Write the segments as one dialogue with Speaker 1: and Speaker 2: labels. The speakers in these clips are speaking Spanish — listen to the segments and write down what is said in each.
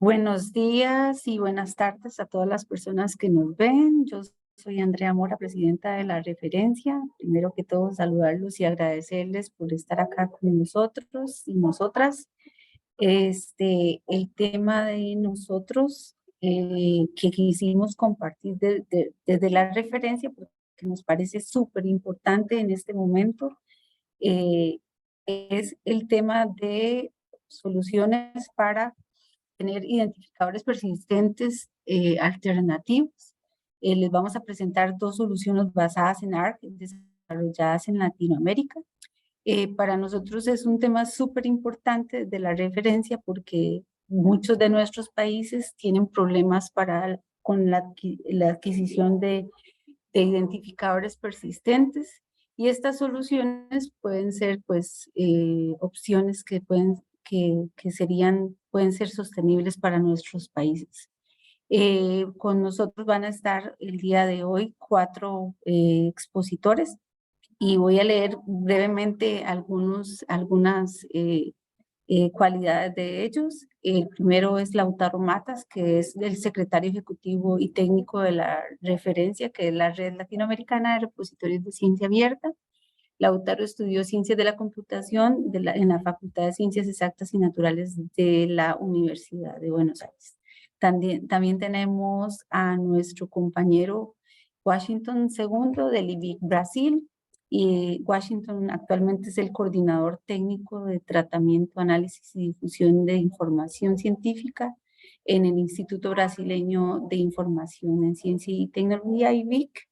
Speaker 1: Buenos días y buenas tardes a todas las personas que nos ven. Yo soy Andrea Mora, presidenta de la referencia. Primero que todo, saludarlos y agradecerles por estar acá con nosotros y nosotras. El tema de nosotros que quisimos compartir desde la referencia, porque nos parece súper importante en este momento, eh, es el tema de soluciones para tener identificadores persistentes alternativos. Les vamos a presentar dos soluciones basadas en ARC, desarrolladas en Latinoamérica. Para nosotros es un tema súper importante de la referencia porque muchos de nuestros países tienen problemas con la adquisición de identificadores persistentes, y estas soluciones pueden ser pues opciones pueden ser sostenibles para nuestros países. Con nosotros van a estar el día de hoy 4 expositores, y voy a leer brevemente algunas cualidades de ellos. El primero es Lautaro Matas, que es el secretario ejecutivo y técnico de la referencia, que es la Red Latinoamericana de Repositorios de Ciencia Abierta. Lautaro estudió Ciencias de la Computación en la Facultad de Ciencias Exactas y Naturales de la Universidad de Buenos Aires. También tenemos a nuestro compañero Washington II del IBIC Brasil. Y Washington actualmente es el coordinador técnico de tratamiento, análisis y difusión de información científica en el Instituto Brasileño de Información en Ciencia y Tecnología, IBIC,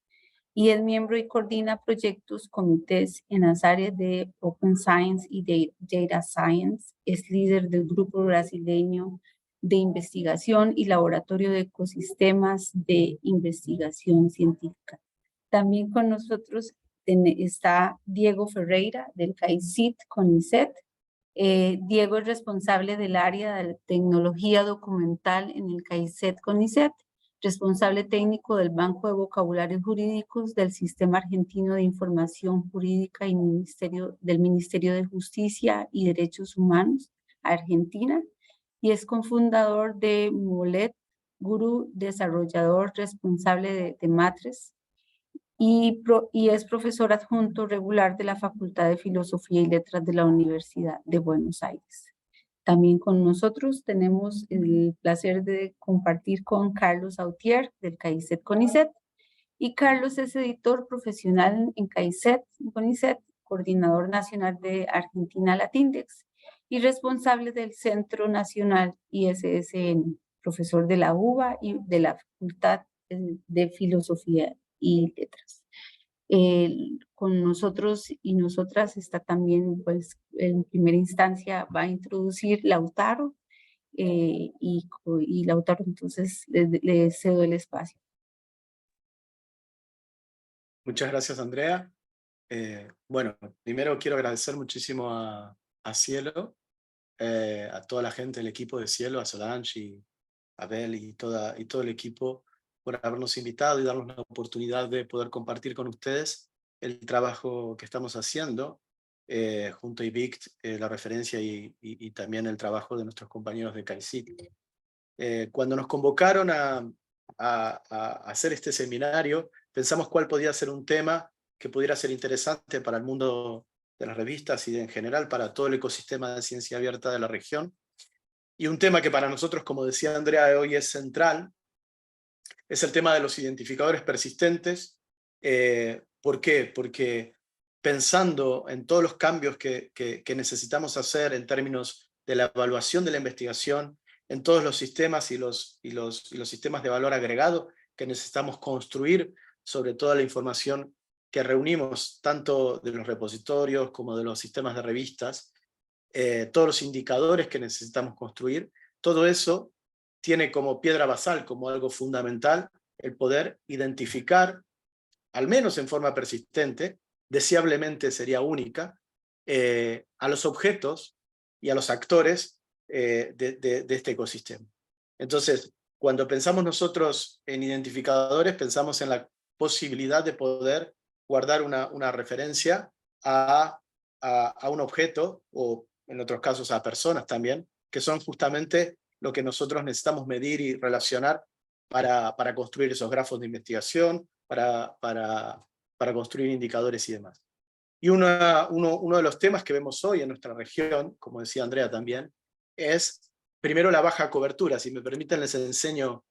Speaker 1: y es miembro y coordina proyectos, comités en las áreas de Open Science y Data Science. Es líder del grupo brasileño de investigación y laboratorio de ecosistemas de investigación científica. También con nosotros está Diego Ferreira del CAICIT CONICET. Diego es responsable del área de tecnología documental en el CAICET CONICET, responsable técnico del Banco de Vocabularios Jurídicos del Sistema Argentino de Información Jurídica y del Ministerio de Justicia y Derechos Humanos, Argentina, y es cofundador de Molet Guru, desarrollador responsable de Matres, y es profesor adjunto regular de la Facultad de Filosofía y Letras de la Universidad de Buenos Aires. También con nosotros tenemos el placer de compartir con Carlos Autier del CAICET CONICET. Y Carlos es editor profesional en CAICET CONICET, coordinador nacional de Argentina Latindex y responsable del Centro Nacional ISSN, profesor de la UBA y de la Facultad de Filosofía y Letras. Con nosotros y nosotras está también, pues, en primera instancia va a introducir Lautaro, y Lautaro, entonces le cedo el espacio.
Speaker 2: Muchas gracias, Andrea. Bueno, primero quiero agradecer muchísimo a Cielo, a toda la gente del equipo de Cielo, a Solange y a Bel y todo el equipo por habernos invitado y darnos la oportunidad de poder compartir con ustedes el trabajo que estamos haciendo junto a IBICT, la referencia y también el trabajo de nuestros compañeros de CAICIT. Cuando nos convocaron a hacer este seminario, pensamos cuál podía ser un tema que pudiera ser interesante para el mundo de las revistas y en general para todo el ecosistema de ciencia abierta de la región. Y un tema que para nosotros, como decía Andrea, hoy es central, es el tema de los identificadores persistentes. ¿Por qué? Porque pensando en todos los cambios que necesitamos hacer en términos de la evaluación de la investigación, en todos los sistemas y los sistemas de valor agregado que necesitamos construir sobre toda la información que reunimos, tanto de los repositorios como de los sistemas de revistas, todos los indicadores que necesitamos construir, todo eso tiene como piedra basal, como algo fundamental, el poder identificar, al menos en forma persistente, deseablemente sería única, a los objetos y a los actores de este ecosistema. Entonces, cuando pensamos nosotros en identificadores, pensamos en la posibilidad de poder guardar una referencia a un objeto, o en otros casos a personas también, que son justamente lo que nosotros necesitamos medir y relacionar para construir esos grafos de investigación, para construir indicadores y demás. Y uno de los temas que vemos hoy en nuestra región, como decía Andrea también, es primero la baja cobertura. Si me permiten, les enseño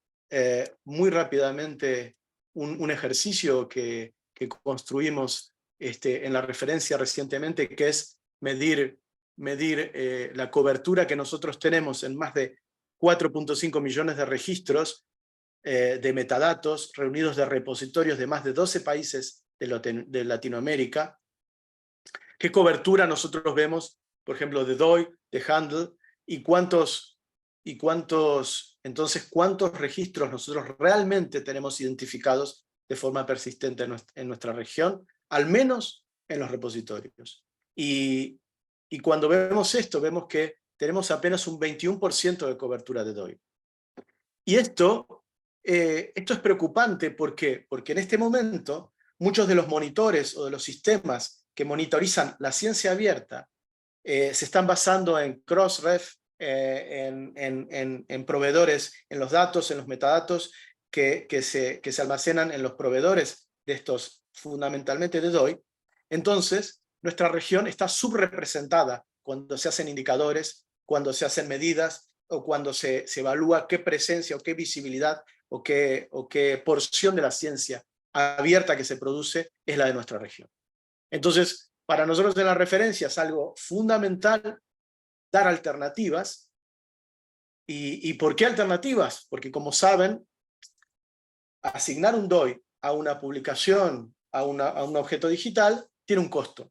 Speaker 2: muy rápidamente un ejercicio que construimos en la referencia recientemente, que es medir la cobertura que nosotros tenemos en más de 4.5 millones de registros de metadatos reunidos de repositorios de más de 12 países de Latinoamérica. ¿Qué cobertura nosotros vemos, por ejemplo, de DOI, de Handle, entonces cuántos registros nosotros realmente tenemos identificados de forma persistente en nuestra región, al menos en los repositorios? Y cuando vemos esto, vemos que tenemos apenas un 21% de cobertura de DOI. Y esto es preocupante, ¿por qué? Porque en este momento muchos de los monitores o de los sistemas que monitorizan la ciencia abierta se están basando en Crossref, en proveedores, en los datos, en los metadatos que se almacenan en los proveedores de estos, fundamentalmente de DOI. Entonces, nuestra región está subrepresentada cuando se hacen indicadores, cuando se hacen medidas, o cuando se evalúa qué presencia o qué visibilidad o qué porción de la ciencia abierta que se produce es la de nuestra región. Entonces, para nosotros en la referencia es algo fundamental dar alternativas. ¿Y por qué alternativas? Porque, como saben, asignar un DOI a una publicación, a un objeto digital, tiene un costo.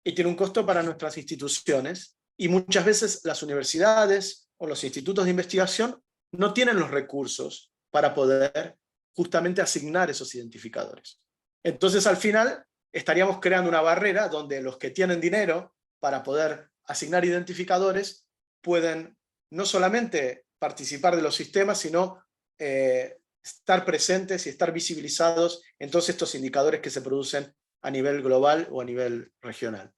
Speaker 2: Y tiene un costo para nuestras instituciones, y muchas veces las universidades o los institutos de investigación no tienen los recursos para poder justamente asignar esos identificadores. Entonces, al final, estaríamos creando una barrera donde los que tienen dinero para poder asignar identificadores pueden no solamente participar de los sistemas, sino estar presentes y estar visibilizados en todos estos indicadores que se producen a nivel global o a nivel regional.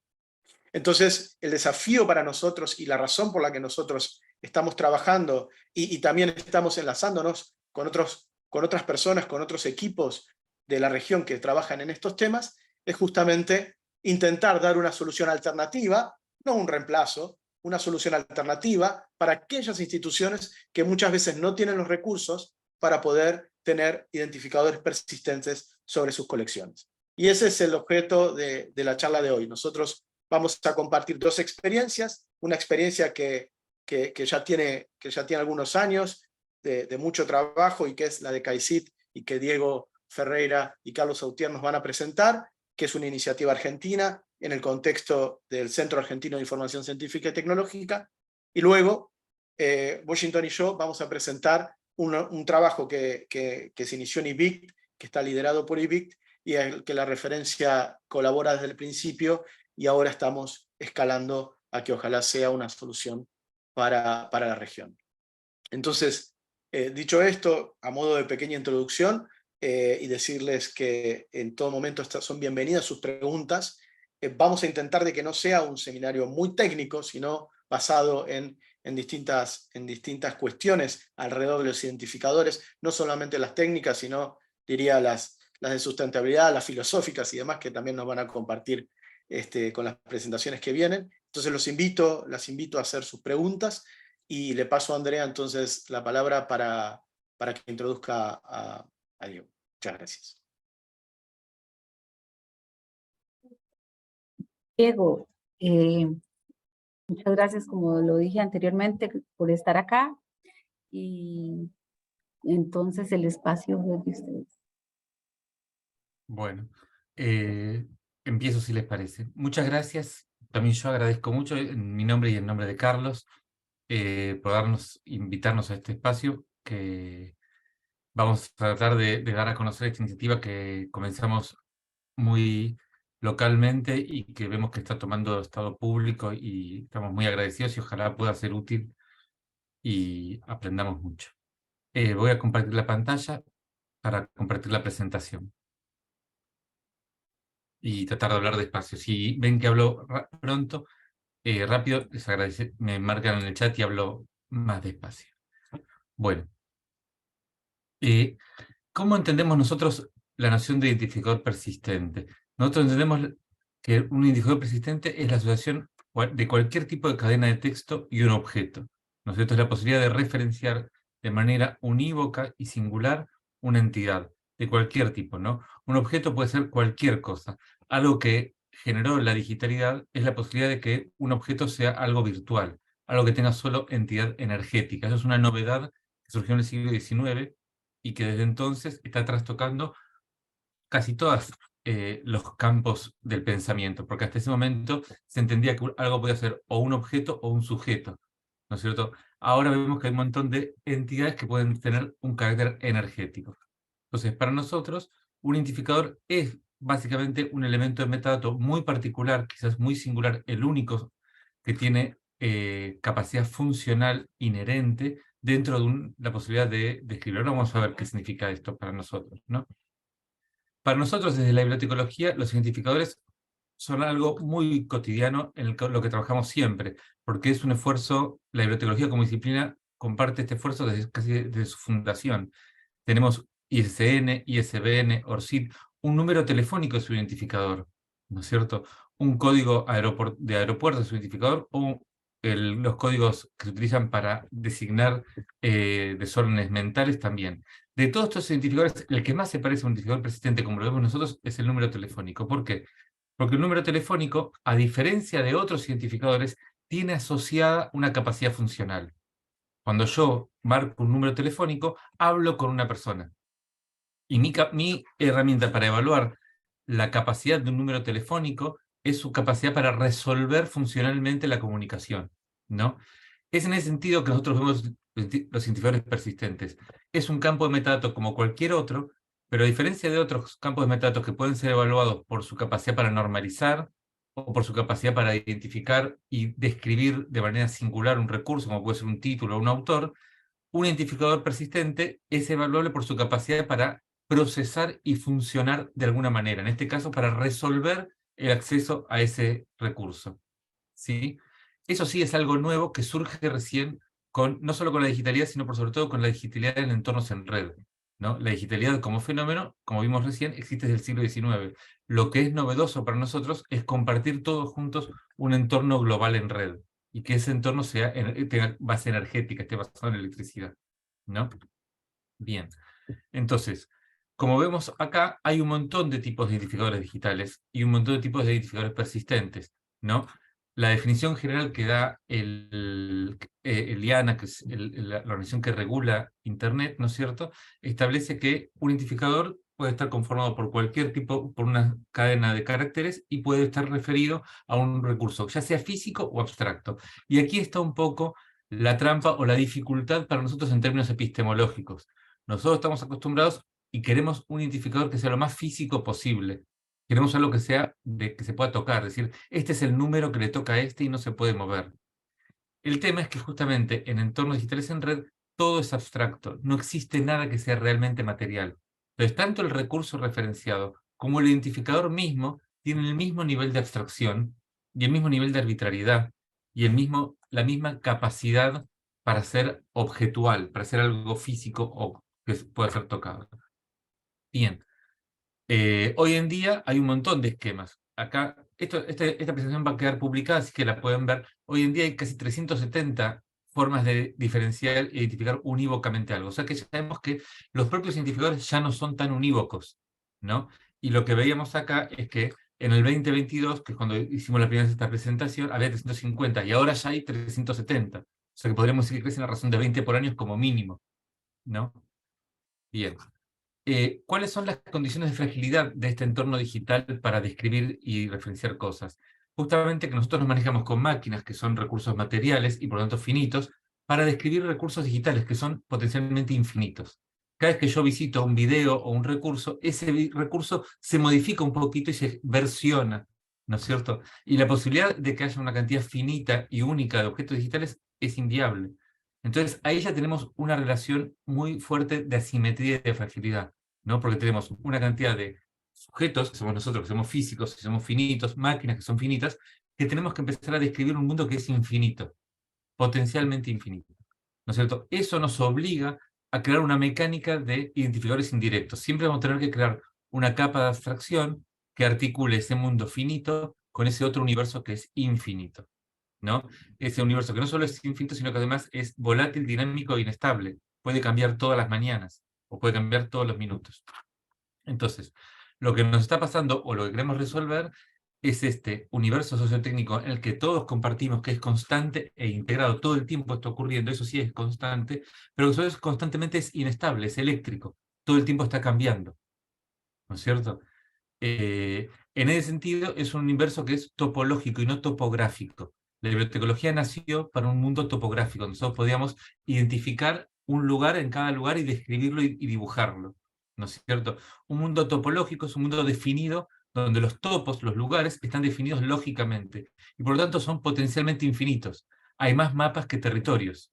Speaker 2: Entonces, el desafío para nosotros y la razón por la que nosotros estamos trabajando y también estamos enlazándonos con otras personas, con otros equipos de la región que trabajan en estos temas, es justamente intentar dar una solución alternativa, no un reemplazo, una solución alternativa para aquellas instituciones que muchas veces no tienen los recursos para poder tener identificadores persistentes sobre sus colecciones. Y ese es el objeto de la charla de hoy. Nosotros vamos a compartir dos experiencias, una experiencia que ya tiene algunos años de mucho trabajo, y que es la de CAICIT, y que Diego Ferreira y Carlos Autier nos van a presentar, que es una iniciativa argentina en el contexto del Centro Argentino de Información Científica y Tecnológica. Y luego, Washington y yo vamos a presentar un trabajo que se inició en IBICT, que está liderado por IBICT, y el que la referencia colabora desde el principio, y ahora estamos escalando a que ojalá sea una solución para la región. Entonces, dicho esto, a modo de pequeña introducción, y decirles que en todo momento son bienvenidas sus preguntas. Vamos a intentar de que no sea un seminario muy técnico, sino basado en distintas cuestiones alrededor de los identificadores, no solamente las técnicas, sino, diría, las de sustentabilidad, las filosóficas y demás, que también nos van a compartir con las presentaciones que vienen. Entonces las invito a hacer sus preguntas, y le paso a Andrea entonces la palabra para que introduzca a Diego. Muchas gracias.
Speaker 1: Diego, muchas gracias, como lo dije anteriormente, por estar acá, y entonces el espacio es de ustedes.
Speaker 3: Bueno, empiezo si les parece. Muchas gracias. También yo agradezco mucho en mi nombre y en nombre de Carlos por invitarnos a este espacio, que vamos a tratar de dar a conocer esta iniciativa que comenzamos muy localmente y que vemos que está tomando estado público, y estamos muy agradecidos y ojalá pueda ser útil y aprendamos mucho. Voy a compartir la pantalla para compartir la presentación y tratar de hablar despacio. Si ven que hablo pronto, rápido, les agradece, me marcan en el chat y hablo más despacio. Bueno, ¿cómo entendemos nosotros la noción de identificador persistente? Nosotros entendemos que un identificador persistente es la asociación de cualquier tipo de cadena de texto y un objeto, ¿no es cierto? Es la posibilidad de referenciar de manera unívoca y singular una entidad de cualquier tipo, ¿no? Un objeto puede ser cualquier cosa. Algo que generó la digitalidad es la posibilidad de que un objeto sea algo virtual, algo que tenga solo entidad energética. Eso es una novedad que surgió en el siglo XIX y que desde entonces está trastocando casi todos los campos del pensamiento, porque hasta ese momento se entendía que algo podía ser o un objeto o un sujeto, ¿no es cierto? Ahora vemos que hay un montón de entidades que pueden tener un carácter energético. Entonces, para nosotros, un identificador es básicamente un elemento de metadato muy particular, quizás muy singular, el único que tiene capacidad funcional inherente dentro de la posibilidad de escribirlo. Ahora vamos a ver qué significa esto para nosotros, ¿no? Para nosotros, desde la bibliotecología, los identificadores son algo muy cotidiano en lo que trabajamos siempre, porque es un esfuerzo, la bibliotecología como disciplina comparte este esfuerzo casi desde su fundación. Tenemos ISN, ISBN, ORCID, un número telefónico es su identificador, ¿no es cierto? Un código de aeropuerto es su identificador, o los códigos que se utilizan para designar desórdenes mentales también. De todos estos identificadores, el que más se parece a un identificador persistente, como lo vemos nosotros, es el número telefónico. ¿Por qué? Porque el número telefónico, a diferencia de otros identificadores, tiene asociada una capacidad funcional. Cuando yo marco un número telefónico, hablo con una persona. Y mi herramienta para evaluar la capacidad de un número telefónico es su capacidad para resolver funcionalmente la comunicación, ¿no? Es en ese sentido que nosotros vemos los identificadores persistentes. Es un campo de metadatos como cualquier otro, pero a diferencia de otros campos de metadatos que pueden ser evaluados por su capacidad para normalizar o por su capacidad para identificar y describir de manera singular un recurso, como puede ser un título o un autor, un identificador persistente es evaluable por su capacidad para procesar y funcionar de alguna manera, en este caso para resolver el acceso a ese recurso, ¿sí? Eso sí es algo nuevo que surge recién no solo con la digitalidad, sino por sobre todo con la digitalidad en entornos en red, ¿no? La digitalidad como fenómeno, como vimos recién, existe desde el siglo XIX. Lo que es novedoso para nosotros es compartir todos juntos un entorno global en red, y que ese entorno tenga base energética, esté basado en electricidad, ¿no? Bien, entonces, como vemos acá, hay un montón de tipos de identificadores digitales y un montón de tipos de identificadores persistentes, ¿no? La definición general que da el IANA, que es la organización que regula Internet, ¿no es cierto?, establece que un identificador puede estar conformado por cualquier tipo, por una cadena de caracteres, y puede estar referido a un recurso, ya sea físico o abstracto. Y aquí está un poco la trampa o la dificultad para nosotros en términos epistemológicos. Nosotros estamos acostumbrados y queremos un identificador que sea lo más físico posible. Queremos algo que que se pueda tocar, es decir, este es el número que le toca a este y no se puede mover. El tema es que justamente en entornos digitales en red todo es abstracto, no existe nada que sea realmente material. Entonces, tanto el recurso referenciado como el identificador mismo tienen el mismo nivel de abstracción y el mismo nivel de arbitrariedad y la misma capacidad para ser objetual, para ser algo físico o que pueda ser tocado. Bien, hoy en día hay un montón de esquemas. Acá, esta presentación va a quedar publicada, así que la pueden ver. Hoy en día hay casi 370 formas de diferenciar e identificar unívocamente algo. O sea que ya sabemos que los propios identificadores ya no son tan unívocos, ¿no? Y lo que veíamos acá es que en el 2022, que es cuando hicimos la primera vez esta presentación, había 350 y ahora ya hay 370. O sea que podríamos decir que crecen a razón de 20 por año como mínimo, ¿no? Bien. ¿Cuáles son las condiciones de fragilidad de este entorno digital para describir y referenciar cosas? Justamente que nosotros nos manejamos con máquinas que son recursos materiales y por lo tanto finitos, para describir recursos digitales que son potencialmente infinitos. Cada vez que yo visito un video o un recurso, ese recurso se modifica un poquito y se versiona, ¿no es cierto? Y la posibilidad de que haya una cantidad finita y única de objetos digitales es inviable. Entonces, ahí ya tenemos una relación muy fuerte de asimetría y de fragilidad, ¿no? Porque tenemos una cantidad de sujetos, que somos nosotros, que somos físicos, que somos finitos, máquinas que son finitas, que tenemos que empezar a describir un mundo que es infinito, potencialmente infinito. ¿no es cierto? Eso nos obliga a crear una mecánica de identificadores indirectos. Siempre vamos a tener que crear una capa de abstracción que articule ese mundo finito con ese otro universo que es infinito, ¿no? Ese universo que no solo es infinito, sino que además es volátil, dinámico e inestable. Puede cambiar todas las mañanas o puede cambiar todos los minutos. Entonces, lo que nos está pasando o lo que queremos resolver es este universo sociotécnico en el que todos compartimos, que es constante e integrado, todo el tiempo está ocurriendo, eso sí es constante, pero eso es constantemente es inestable, es eléctrico, todo el tiempo está cambiando, ¿no es cierto? En ese sentido, es un universo que es topológico y no topográfico. La bibliotecología nació para un mundo topográfico, donde nosotros podíamos identificar un lugar en cada lugar y describirlo y dibujarlo, ¿no es cierto? Un mundo topológico es un mundo definido donde los topos, los lugares, están definidos lógicamente y por lo tanto son potencialmente infinitos. Hay más mapas que territorios,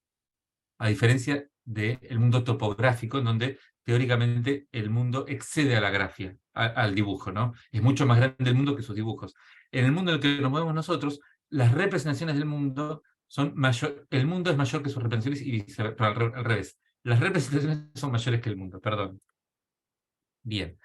Speaker 3: a diferencia del mundo topográfico, en donde teóricamente el mundo excede a la grafía, al dibujo, ¿no? Es mucho más grande el mundo que sus dibujos. En el mundo en el que nos movemos nosotros, las representaciones del mundo son mayor, el mundo es mayor que sus representaciones y al revés. Las representaciones son mayores que el mundo, perdón. Bien.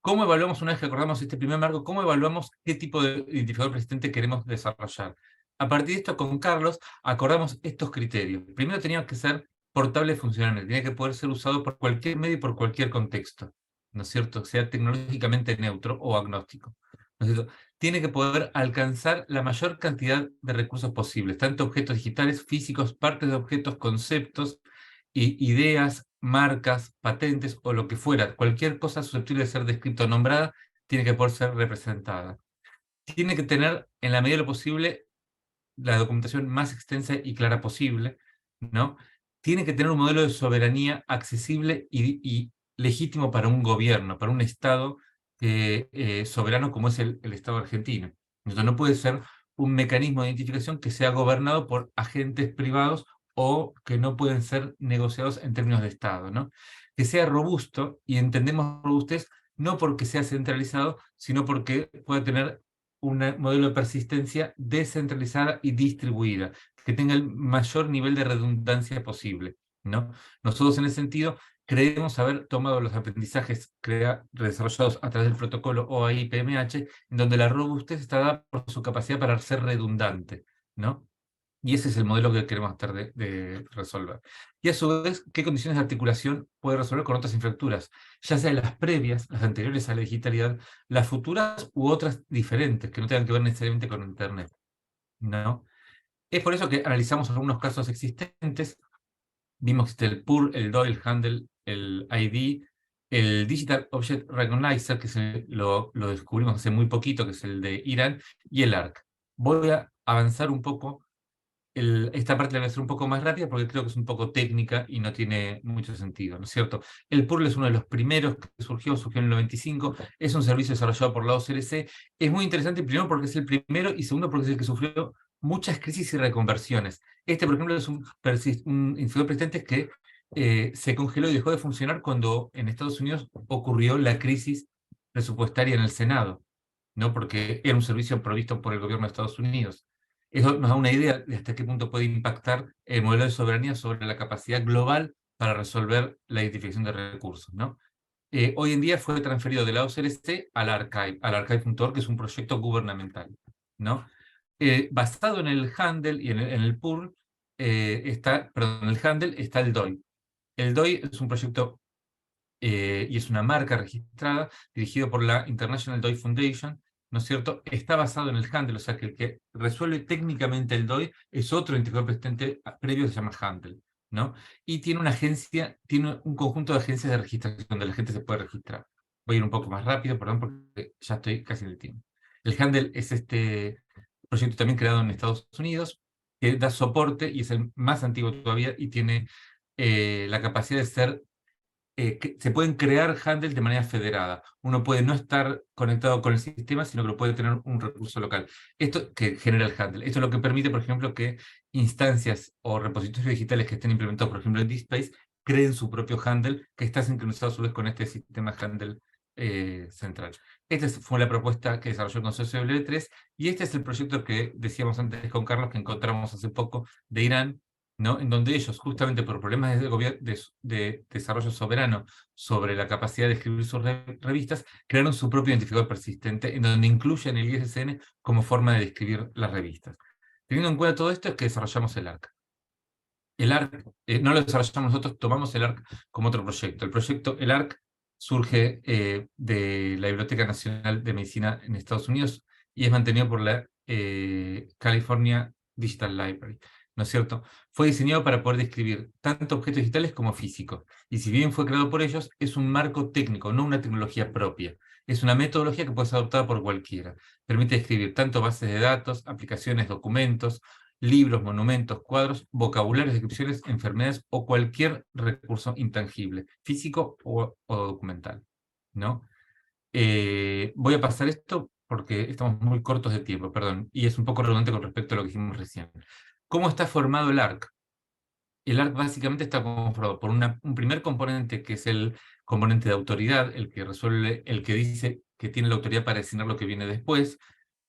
Speaker 3: ¿Cómo evaluamos, una vez que acordamos este primer marco, cómo evaluamos qué tipo de identificador persistente queremos desarrollar? A partir de esto, con Carlos, acordamos estos criterios. Primero tenía que ser portable y funcional, tenía que poder ser usado por cualquier medio y por cualquier contexto, ¿no es cierto? Sea tecnológicamente neutro o agnóstico, ¿no es cierto? Tiene que poder alcanzar la mayor cantidad de recursos posibles, tanto objetos digitales, físicos, partes de objetos, conceptos, ideas, marcas, patentes o lo que fuera, cualquier cosa susceptible de ser descrita o nombrada, tiene que poder ser representada. Tiene que tener, en la medida de lo posible, la documentación más extensa y clara posible, ¿no? Tiene que tener un modelo de soberanía accesible y legítimo para un gobierno, para un Estado soberano como es el Estado argentino. Entonces no puede ser un mecanismo de identificación que sea gobernado por agentes privados o que no pueden ser negociados en términos de Estado, ¿no? Que sea robusto, y entendemos robustez no porque sea centralizado, sino porque puede tener un modelo de persistencia descentralizada y distribuida, que tenga el mayor nivel de redundancia posible, ¿no? Nosotros en ese sentido creemos haber tomado los aprendizajes desarrollados a través del protocolo OAI-PMH, en donde la robustez está dada por su capacidad para ser redundante, ¿no? Y ese es el modelo que queremos tratar de resolver. Y a su vez, ¿qué condiciones de articulación puede resolver con otras infraestructuras? Ya sea las previas, las anteriores a la digitalidad, las futuras u otras diferentes, que no tengan que ver necesariamente con Internet, ¿no? Es por eso que analizamos algunos casos existentes. Vimos que el PUR, el DOI, el Handle, el ID, el Digital Object Recognizer, que lo descubrimos hace muy poquito, que es el de Irán, y el ARC. Voy a avanzar un poco. Esta parte la voy a hacer un poco más rápida porque creo que es un poco técnica y no tiene mucho sentido, ¿no es cierto? El PURL es uno de los primeros que surgió en el 95, es un servicio desarrollado por la OCLC, es muy interesante primero porque es el primero y segundo porque es el que sufrió muchas crisis y reconversiones. Este, por ejemplo, es un identificador persistente que se congeló y dejó de funcionar cuando en Estados Unidos ocurrió la crisis presupuestaria en el Senado, ¿no? Porque era un servicio provisto por el gobierno de Estados Unidos. Eso nos da una idea de hasta qué punto puede impactar el modelo de soberanía sobre la capacidad global para resolver la identificación de recursos, ¿no? Hoy en día fue transferido de la OCLC al archive.org, que es un proyecto gubernamental, ¿no? Basado en el Handle y en el PURL, en el Handle está el DOI. El DOI es un proyecto y es una marca registrada dirigido por la International DOI Foundation, ¿no es cierto? Está basado en el Handle, o sea que el que resuelve técnicamente el DOI es otro identificador persistente previo que se llama Handle, ¿no? Y tiene una agencia, tiene un conjunto de agencias de registración donde la gente se puede registrar. Voy a ir un poco más rápido, perdón, porque ya estoy casi en el tiempo. El Handle es este proyecto también creado en Estados Unidos, que da soporte y es el más antiguo todavía y tiene la capacidad de ser se pueden crear handles de manera federada. Uno puede no estar conectado con el sistema, sino que puede tener un recurso local. Esto que genera el handle. Esto es lo que permite, por ejemplo, que instancias o repositorios digitales que estén implementados, por ejemplo, en DSpace, creen su propio handle que está sincronizado a su vez con este sistema handle central. Esta fue la propuesta que desarrolló el Consorcio W3 y este es el proyecto que decíamos antes con Carlos que encontramos hace poco de Irán, ¿no? En donde ellos, justamente por problemas de desarrollo soberano sobre la capacidad de escribir sus revistas, crearon su propio identificador persistente, en donde incluyen el ISSN como forma de describir las revistas. Teniendo en cuenta todo esto, es que desarrollamos el ARC. El ARC, no lo desarrollamos nosotros, tomamos el ARC como otro proyecto. El ARC surge de la Biblioteca Nacional de Medicina en Estados Unidos y es mantenido por la California Digital Library, ¿no es cierto? Fue diseñado para poder describir tanto objetos digitales como físicos, y si bien fue creado por ellos, es un marco técnico, no una tecnología propia. Es una metodología que puede ser adoptada por cualquiera. Permite describir tanto bases de datos, aplicaciones, documentos, libros, monumentos, cuadros, vocabularios, descripciones, enfermedades o cualquier recurso intangible, físico o documental, ¿no? Voy a pasar esto porque estamos muy cortos de tiempo, perdón, y es un poco redundante con respecto a lo que dijimos recién. ¿Cómo está formado el ARC? El ARC básicamente está conformado por un primer componente, que es el componente de autoridad, el que resuelve, el que dice que tiene la autoridad para designar lo que viene después.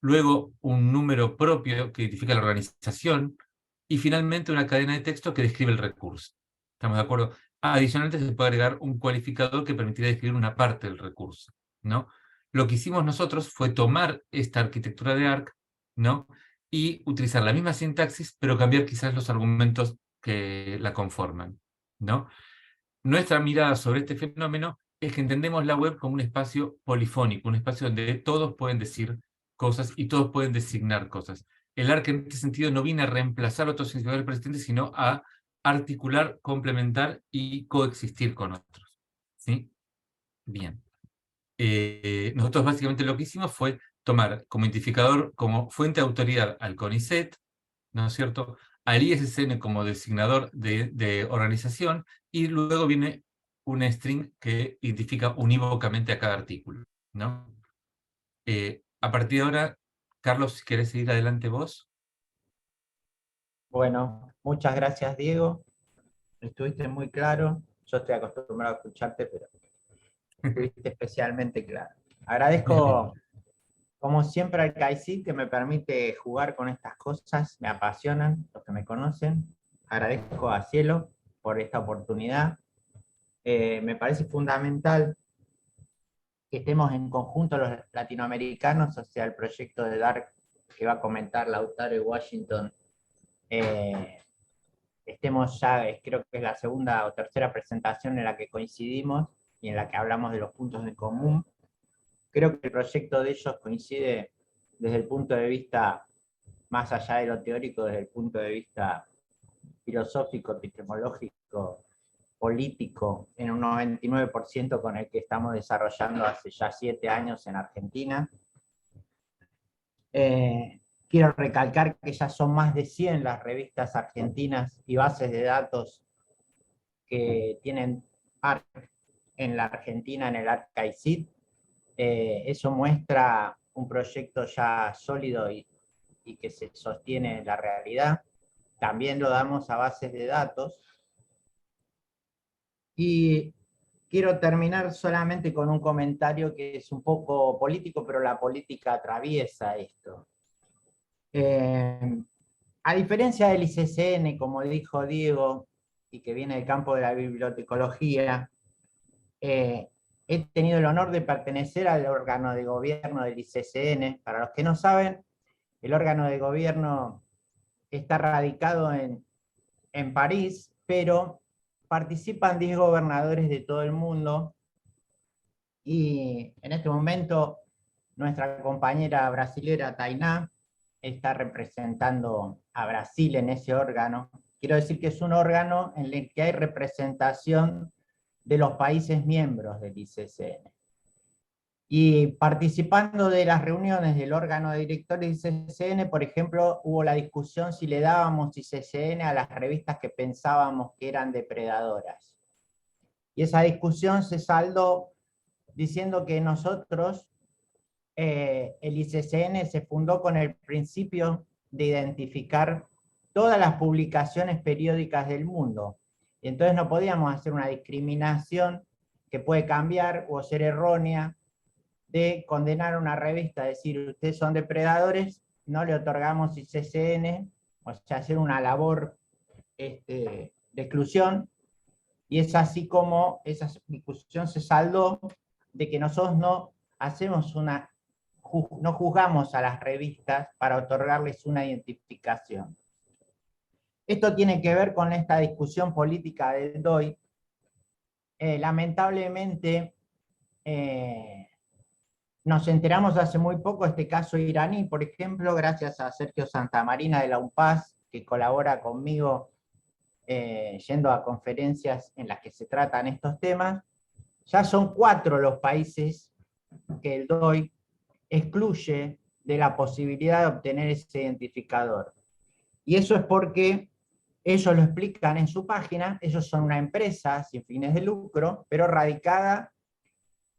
Speaker 3: Luego un número propio que identifica la organización, y finalmente una cadena de texto que describe el recurso. ¿Estamos de acuerdo? Adicionalmente se puede agregar un cualificador que permitiría describir una parte del recurso, ¿no? Lo que hicimos nosotros fue tomar esta arquitectura de ARC, ¿no? Y utilizar la misma sintaxis, pero cambiar quizás los argumentos que la conforman, ¿no? Nuestra mirada sobre este fenómeno es que entendemos la web como un espacio polifónico, un espacio donde todos pueden decir cosas y todos pueden designar cosas. El ARC en este sentido no viene a reemplazar otros significadores persistentes, sino a articular, complementar y coexistir con otros, ¿sí? Bien. Nosotros básicamente lo que hicimos fue tomar como identificador, como fuente de autoridad al CONICET, ¿no es cierto?, al ISSN como designador de organización, y luego viene un string que identifica unívocamente a cada artículo, ¿no? A partir de ahora, Carlos, si querés seguir adelante vos.
Speaker 4: Bueno, muchas gracias, Diego. Estuviste muy claro. Yo estoy acostumbrado a escucharte, pero estuviste especialmente claro. Agradezco, como siempre, al CAICID, que me permite jugar con estas cosas. Me apasionan, los que me conocen. Agradezco a Cielo por esta oportunidad. Me parece fundamental que estemos en conjunto los latinoamericanos, o sea, el proyecto de DARC que va a comentar Lautaro y Washington, estemos ya, creo que es la segunda o tercera presentación en la que coincidimos y en la que hablamos de los puntos en común. Creo que el proyecto de ellos coincide desde el punto de vista, más allá de lo teórico, desde el punto de vista filosófico, epistemológico, político, en un 99% con el que estamos desarrollando hace ya 7 años en Argentina. Quiero recalcar que ya son más de 100 las revistas argentinas y bases de datos que tienen ARC en la Argentina, en el ARC-CAICID. Eso muestra un proyecto ya sólido y que se sostiene en la realidad. También lo damos a bases de datos. Y quiero terminar solamente con un comentario que es un poco político, pero la política atraviesa esto. A diferencia del ICCN, como dijo Diego, y que viene del campo de la bibliotecología, he tenido el honor de pertenecer al órgano de gobierno del ICCN. Para los que no saben, el órgano de gobierno está radicado en París, pero participan 10 gobernadores de todo el mundo, y en este momento nuestra compañera brasilera Tainá está representando a Brasil en ese órgano. Quiero decir que es un órgano en el que hay representación de los países miembros del ICCN. Y participando de las reuniones del órgano de directores del ICCN, por ejemplo, hubo la discusión si le dábamos ICCN a las revistas que pensábamos que eran depredadoras. Y esa discusión se saldó diciendo que nosotros, el ICCN se fundó con el principio de identificar todas las publicaciones periódicas del mundo. Y entonces no podíamos hacer una discriminación que puede cambiar o ser errónea, de condenar a una revista, decir, ustedes son depredadores, no le otorgamos ICCN, o sea, hacer una labor de exclusión, y es así como esa discusión se saldó de que nosotros no hacemos no juzgamos a las revistas para otorgarles una identificación. Esto tiene que ver con esta discusión política del DOI. Lamentablemente, nos enteramos hace muy poco de este caso iraní, por ejemplo, gracias a Sergio Santamarina de la UNPAS, que colabora conmigo yendo a conferencias en las que se tratan estos temas. Ya son 4 los países que el DOI excluye de la posibilidad de obtener ese identificador. Y eso es porque ellos lo explican en su página, ellos son una empresa sin fines de lucro, pero radicada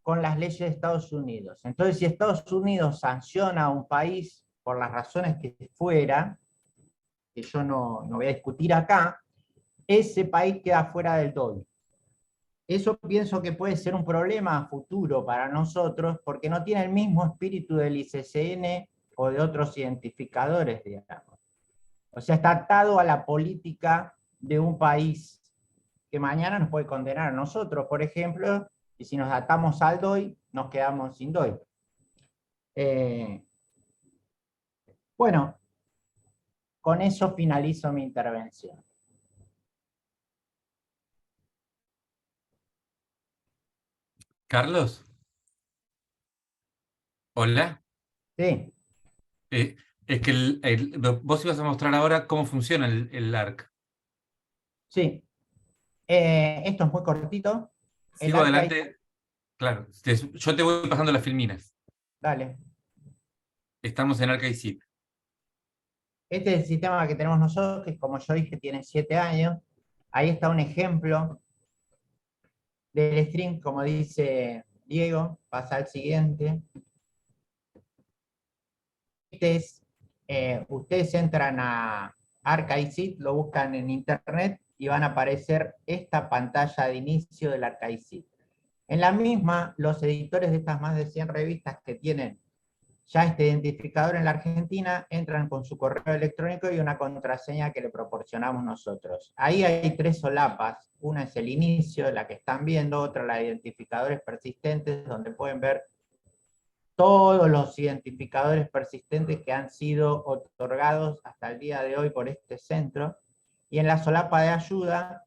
Speaker 4: con las leyes de Estados Unidos. Entonces, si Estados Unidos sanciona a un país por las razones que fuera, que yo no voy a discutir acá, ese país queda fuera del DOI. Eso pienso que puede ser un problema a futuro para nosotros, porque no tiene el mismo espíritu del ICCN o de otros identificadores, digamos. O sea, está atado a la política de un país que mañana nos puede condenar a nosotros, por ejemplo, y si nos atamos al DOI, nos quedamos sin DOI. Bueno, con eso finalizo mi intervención.
Speaker 3: Carlos, hola.
Speaker 4: Sí,
Speaker 3: Es que vos ibas a mostrar ahora cómo funciona el ARC.
Speaker 4: sí. Esto es muy cortito. El
Speaker 3: Sigo
Speaker 4: ARCA,
Speaker 3: adelante. Claro, yo te voy pasando las filminas.
Speaker 4: dale.
Speaker 3: Estamos en ArcICIP.
Speaker 4: Este es el sistema que tenemos nosotros, que como yo dije, tiene 7 años. Ahí está un ejemplo del stream, como dice Diego. Pasa al siguiente. Ustedes entran a ArcICIP, lo buscan en internet y van a aparecer esta pantalla de inicio del ArcICIP. En la misma, los editores de estas más de 100 revistas que tienen ya este identificador en la Argentina entran con su correo electrónico y una contraseña que le proporcionamos nosotros. Ahí hay 3 solapas. Una es el inicio, la que están viendo, otra la de identificadores persistentes, donde pueden ver todos los identificadores persistentes que han sido otorgados hasta el día de hoy por este centro. Y en la solapa de ayuda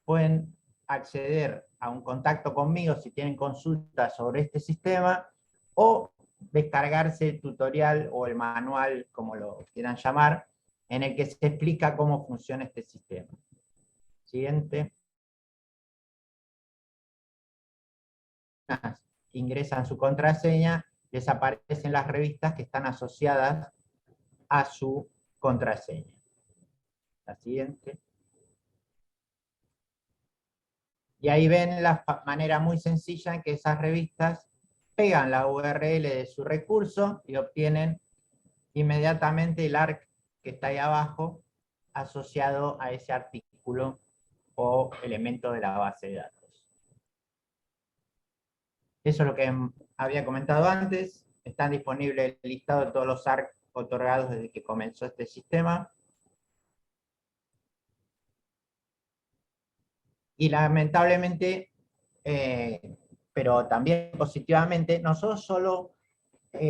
Speaker 4: pueden acceder a un contacto conmigo si tienen consultas sobre este sistema, o descargarse el tutorial o el manual, como lo quieran llamar, en el que se explica cómo funciona este sistema. Siguiente. Ingresan su contraseña, les aparecen las revistas que están asociadas a su contraseña. La siguiente. Y ahí ven la manera muy sencilla en que esas revistas pegan la URL de su recurso y obtienen inmediatamente el ARC que está ahí abajo asociado a ese artículo o elemento de la base de datos. Eso es lo que había comentado antes. Está disponible el listado de todos los ARC otorgados desde que comenzó este sistema. Y lamentablemente, pero también positivamente, nosotros solo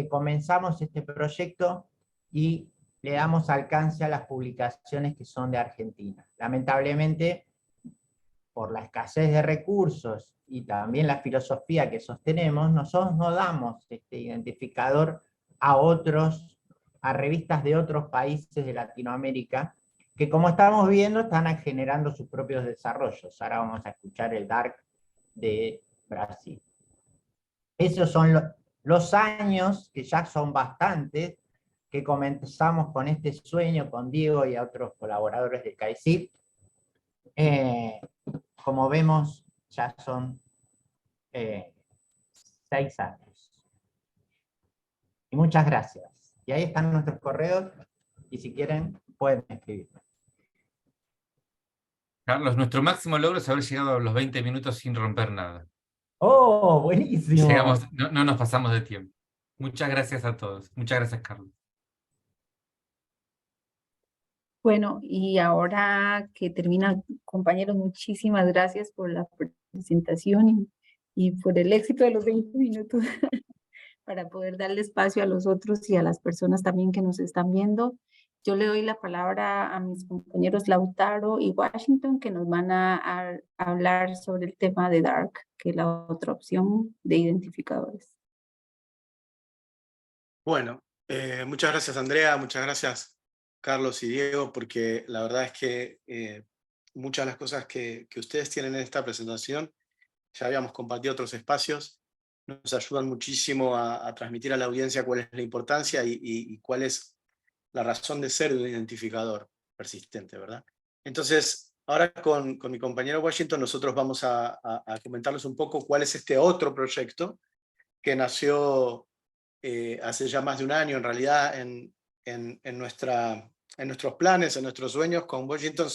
Speaker 4: comenzamos este proyecto y le damos alcance a las publicaciones que son de Argentina. Lamentablemente, por la escasez de recursos y también la filosofía que sostenemos, nosotros no damos este identificador a revistas de otros países de Latinoamérica, que como estamos viendo están generando sus propios desarrollos. Ahora vamos a escuchar el DARC de Brasil. Esos son los años, que ya son bastantes, que comenzamos con este sueño con Diego y a otros colaboradores de CAICIP. Como vemos, ya son 6 años. Y muchas gracias. Y ahí están nuestros correos, y si quieren, pueden escribirme.
Speaker 3: Carlos, nuestro máximo logro es haber llegado a los 20 minutos sin romper nada.
Speaker 4: ¡Oh, buenísimo!
Speaker 3: No nos pasamos de tiempo. Muchas gracias a todos. Muchas gracias, Carlos.
Speaker 1: Bueno, y ahora que termina, compañeros, muchísimas gracias por la presentación y por el éxito de los 20 minutos para poder darle espacio a los otros y a las personas también que nos están viendo. Yo le doy la palabra a mis compañeros Lautaro y Washington, que nos van a hablar sobre el tema de Dark, que es la otra opción de identificadores.
Speaker 2: Bueno, muchas gracias Andrea, muchas gracias Carlos y Diego, porque la verdad es que muchas de las cosas que ustedes tienen en esta presentación, ya habíamos compartido otros espacios, nos ayudan muchísimo a transmitir a la audiencia cuál es la importancia y cuál es la razón de ser de un identificador persistente, ¿verdad? Entonces, ahora con mi compañero Washington, nosotros vamos a comentarles un poco cuál es este otro proyecto que nació hace ya más de un año, en realidad, en nuestros planes, en nuestros sueños. Con Washington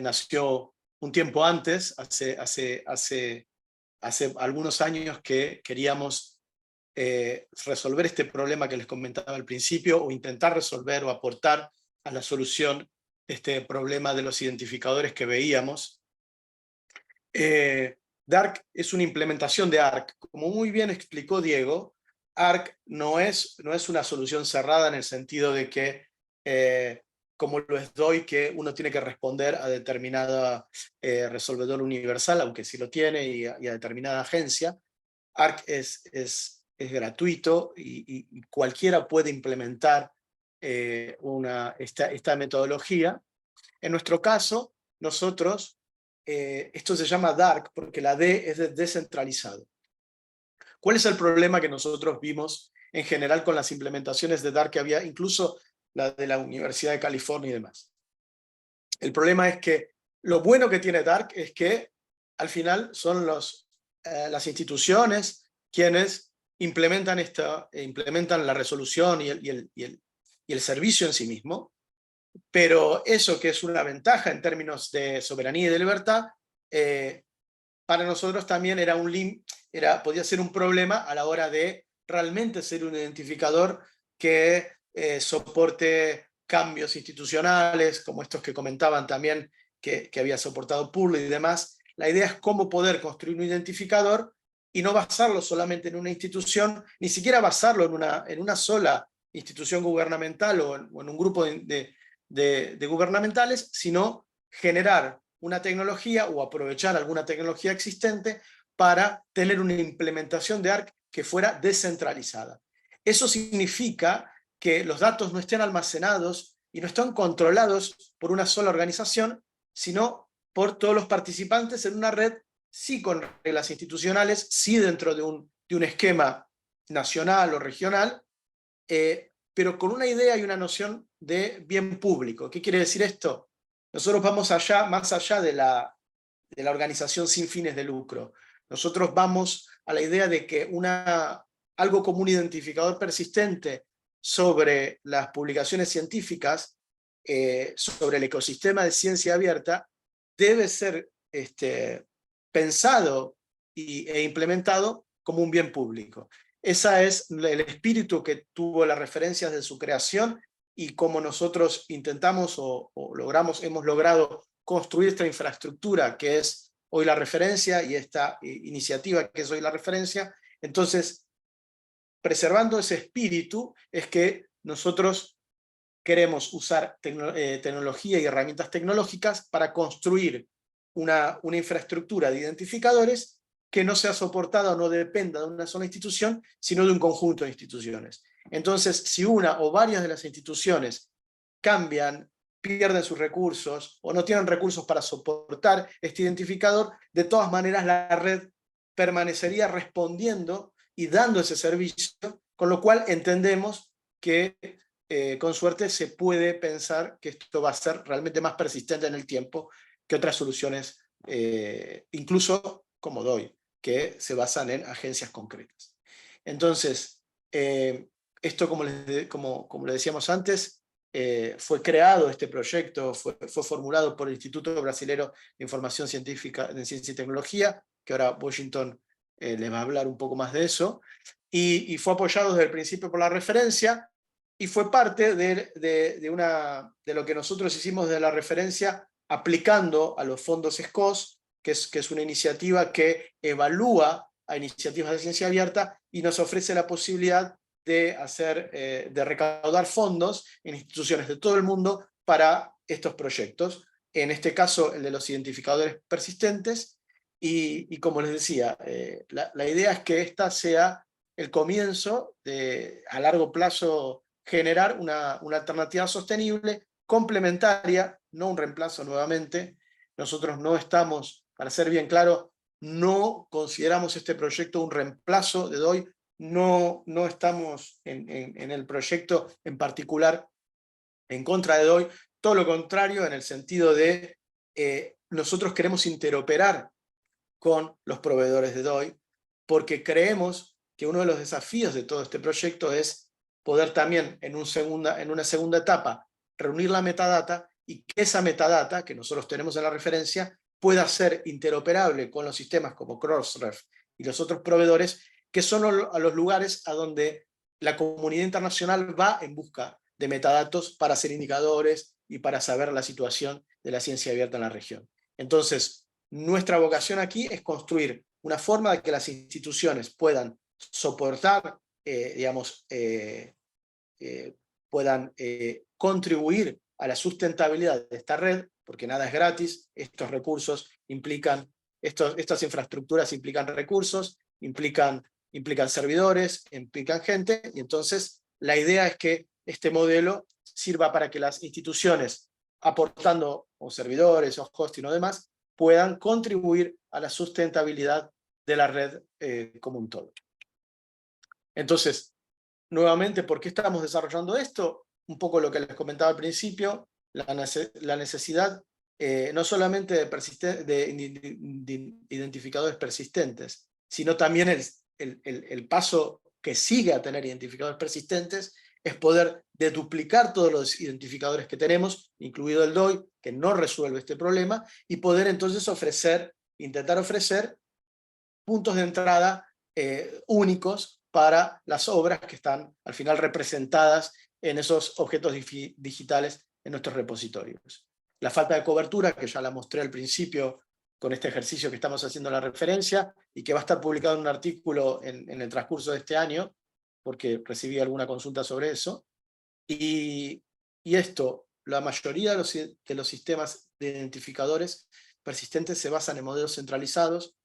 Speaker 2: nació un tiempo antes, hace algunos años que queríamos resolver este problema que les comentaba al principio, o intentar resolver o aportar a la solución este problema de los identificadores que veíamos. Dark es una implementación de ARC. Como muy bien explicó Diego, ARC no es una solución cerrada en el sentido de que, como lo es DOI, que uno tiene que responder a determinada resolvedor universal, aunque sí lo tiene, y a determinada agencia. ARC es gratuito y cualquiera puede implementar esta metodología. En nuestro caso, nosotros, esto se llama Dark porque la D es de descentralizado. ¿Cuál es el problema que nosotros vimos en general con las implementaciones de Dark que había, incluso la de la Universidad de California y demás? El problema es que lo bueno que tiene Dark es que al final son las instituciones quienes implementan la resolución y el servicio en sí mismo. Pero eso, que es una ventaja en términos de soberanía y de libertad, para nosotros también podía ser un problema a la hora de realmente ser un identificador que soporte cambios institucionales, como estos que comentaban también, que había soportado Purl y demás. La idea es cómo poder construir un identificador y no basarlo solamente en una institución, ni siquiera basarlo en una sola institución gubernamental o en un grupo de gubernamentales, sino generar una tecnología o aprovechar alguna tecnología existente para tener una implementación de ARC que fuera descentralizada. Eso significa que los datos no estén almacenados y no están controlados por una sola organización, sino por todos los participantes en una red, sí con reglas institucionales, sí dentro de un esquema nacional o regional, pero con una idea y una noción de bien público. ¿Qué quiere decir esto? Nosotros vamos más allá de la organización sin fines de lucro. Nosotros vamos a la idea de que algo como un identificador persistente sobre las publicaciones científicas, sobre el ecosistema de ciencia abierta, debe ser pensado e implementado como un bien público. Ese es el espíritu que tuvo las referencias de su creación y cómo nosotros intentamos hemos logrado construir esta infraestructura que es hoy la referencia y esta iniciativa que es hoy la referencia. Entonces, preservando ese espíritu es que nosotros queremos usar tecnología y herramientas tecnológicas para construir una infraestructura de identificadores que no sea soportada o no dependa de una sola institución, sino de un conjunto de instituciones. Entonces, si una o varias de las instituciones cambian, pierden sus recursos o no tienen recursos para soportar este identificador, de todas maneras la red permanecería respondiendo y dando ese servicio, con lo cual entendemos que con suerte se puede pensar que esto va a ser realmente más persistente en el tiempo que otras soluciones, incluso como DOI, que se basan en agencias concretas. Entonces, esto, como le decíamos antes, fue creado este proyecto, fue formulado por el Instituto Brasilero de Información Científica en Ciencia y Tecnología, que ahora Washington les va a hablar un poco más de eso, y fue apoyado desde el principio por la referencia, y fue parte de lo que nosotros hicimos de la referencia aplicando a los fondos SCOS, que es una iniciativa que evalúa a iniciativas de ciencia abierta y nos ofrece la posibilidad de recaudar fondos en instituciones de todo el mundo para estos proyectos. En este caso, el de los identificadores persistentes, y como les decía, la idea es que esta sea el comienzo de, a largo plazo, generar una alternativa sostenible, complementaria, no un reemplazo nuevamente. Nosotros no estamos, para ser bien claro, no consideramos este proyecto un reemplazo de DOI, no estamos en el proyecto en particular en contra de DOI, todo lo contrario, en el sentido de nosotros queremos interoperar con los proveedores de DOI, porque creemos que uno de los desafíos de todo este proyecto es poder también en una segunda etapa reunir la metadata y que esa metadata que nosotros tenemos en la referencia pueda ser interoperable con los sistemas como Crossref y los otros proveedores, que son a los lugares a donde la comunidad internacional va en busca de metadatos para hacer indicadores y para saber la situación de la ciencia abierta en la región. Entonces, nuestra vocación aquí es construir una forma de que las instituciones puedan soportar, puedan contribuir a la sustentabilidad de esta red, porque nada es gratis, estos recursos implican, estas infraestructuras implican recursos, implican servidores, implican gente, y entonces la idea es que este modelo sirva para que las instituciones, aportando o servidores, o hosting o demás, puedan contribuir a la sustentabilidad de la red como un todo. Entonces, nuevamente, ¿por qué estamos desarrollando esto? Un poco lo que les comentaba al principio, la necesidad no solamente de identificadores persistentes, sino también el paso que sigue a tener identificadores persistentes es poder deduplicar todos los identificadores que tenemos, incluido el DOI, que no resuelve este problema, y poder entonces intentar ofrecer puntos de entrada únicos para las obras que están al final representadas en esos objetos digitales en nuestros repositorios. La falta de cobertura, que ya la mostré al principio con este ejercicio que estamos haciendo la referencia, y que va a estar publicado en un artículo en el transcurso de este año, porque recibí alguna consulta sobre eso. Y esto, la mayoría de los sistemas de identificadores persistentes se basan en modelos centralizados,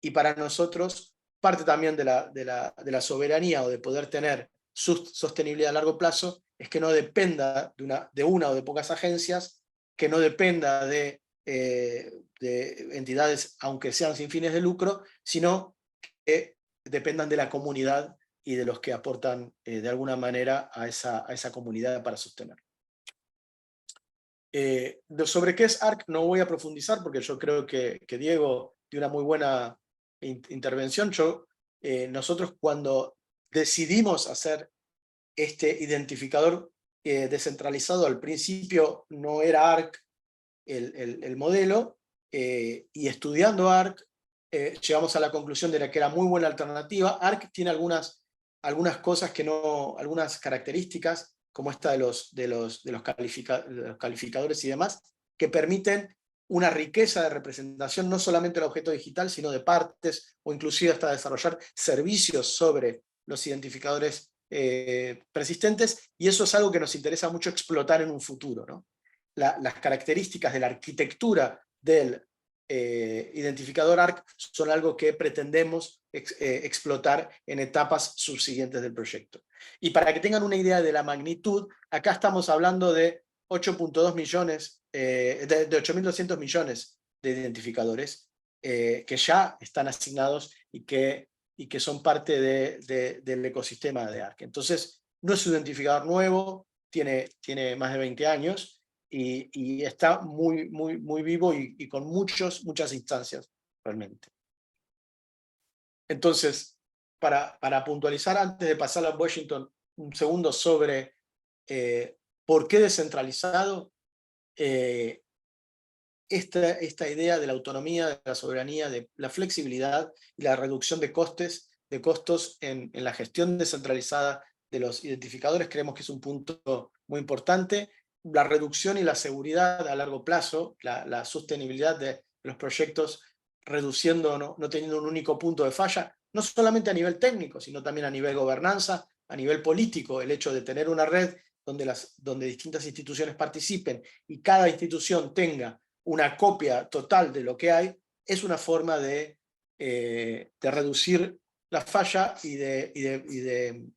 Speaker 2: y para nosotros parte también de la soberanía o de poder tener sostenibilidad a largo plazo es que no dependa de una o de pocas agencias, que no dependa de entidades, aunque sean sin fines de lucro, sino que dependan de la comunidad y de los que aportan de alguna manera a esa comunidad para sostener. Sobre qué es ARC no voy a profundizar, porque yo creo que Diego dio una muy buena intervención. Nosotros cuando decidimos hacer este identificador descentralizado, al principio no era ARC el modelo, y estudiando ARC llegamos a la conclusión de que era muy buena alternativa. ARC tiene algunas cosas que no, algunas características, como esta de los calificadores y demás, que permiten una riqueza de representación, no solamente del objeto digital, sino de partes, o inclusive hasta desarrollar servicios sobre los identificadores persistentes, y eso es algo que nos interesa mucho explotar en un futuro, ¿no? Las características de la arquitectura del identificador ARC son algo que pretendemos explotar en etapas subsiguientes del proyecto. Y para que tengan una idea de la magnitud, acá estamos hablando de 8.2 millones, de 8.200 millones de identificadores que ya están asignados y que son parte del ecosistema de ARC. Entonces, no es un identificador nuevo, tiene más de 20 años, y está muy vivo y con muchas instancias realmente. Entonces, para puntualizar, antes de pasar a Washington, un segundo sobre por qué descentralizado, esta idea de la autonomía, de la soberanía, de la flexibilidad y la reducción de costos en la gestión descentralizada los identificadores creemos que es un punto muy importante. La reducción y la seguridad a largo plazo, la sostenibilidad de los proyectos, reduciendo, no teniendo un único punto de falla, no solamente a nivel técnico, sino también a nivel gobernanza, a nivel político, el hecho de tener una red donde distintas instituciones participen y cada institución tenga una copia total de lo que hay, es una forma de reducir la falla y de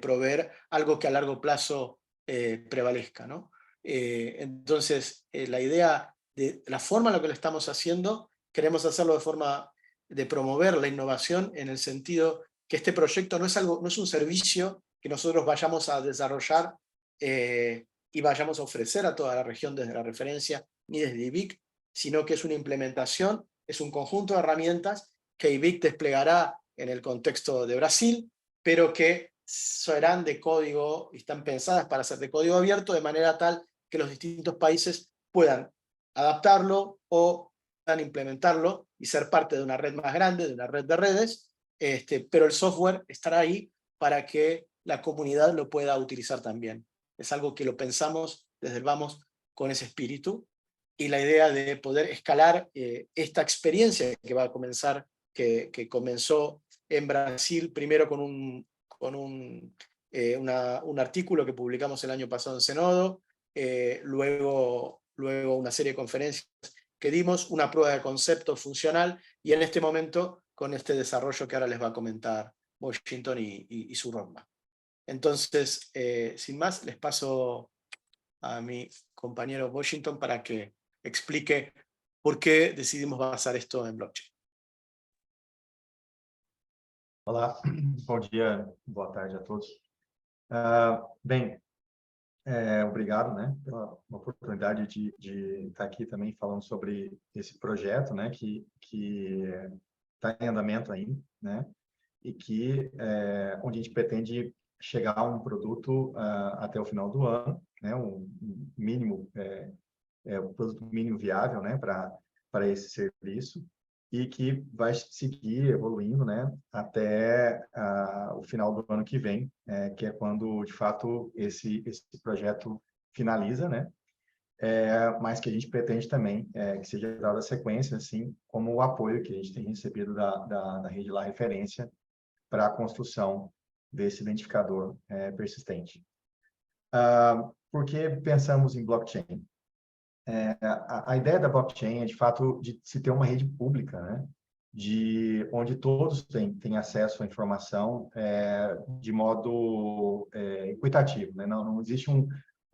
Speaker 2: proveer algo que a largo plazo prevalezca, ¿no? Entonces, la idea de la forma en la que lo estamos haciendo, queremos hacerlo de forma de promover la innovación en el sentido que este proyecto no es un servicio que nosotros vayamos a desarrollar y vayamos a ofrecer a toda la región desde la referencia ni desde IBIC, sino que es una implementación, es un conjunto de herramientas que IBIC desplegará en el contexto de Brasil, pero que serán de código y están pensadas para ser de código abierto, de manera tal que los distintos países puedan adaptarlo o puedan implementarlo y ser parte de una red más grande, de una red de redes, pero el software estará ahí para que la comunidad lo pueda utilizar también. Es algo que lo pensamos desde el vamos con ese espíritu, y la idea de poder escalar esta experiencia que va a comenzar, que comenzó en Brasil primero con un artículo que publicamos el año pasado en Zenodo, luego una serie de conferencias que dimos, una prueba de concepto funcional, y en este momento con este desarrollo que ahora les va a comentar Washington y su roadmap. Entonces, sin más, les paso a mi compañero Washington para que explique por qué decidimos basar esto en blockchain.
Speaker 5: Olá, bom dia, boa tarde a todos. Bem, obrigado, né, pela oportunidade de estar aqui também falando sobre esse projeto, né, que está em andamento ainda, né, e que onde a gente pretende chegar a um produto até o final do ano, né, um mínimo, o produto mínimo viável, né, para esse serviço, e que vai seguir evoluindo, né, até o final do ano que vem, que é quando, de fato, esse projeto finaliza, né, mas que a gente pretende também que seja dada sequência, assim como o apoio que a gente tem recebido da Rede La Referência para a construção desse identificador persistente. Por que pensamos em blockchain? A ideia da blockchain é, de fato, de se ter uma rede pública, né? Onde todos têm acesso à informação de modo equitativo, né? Não existe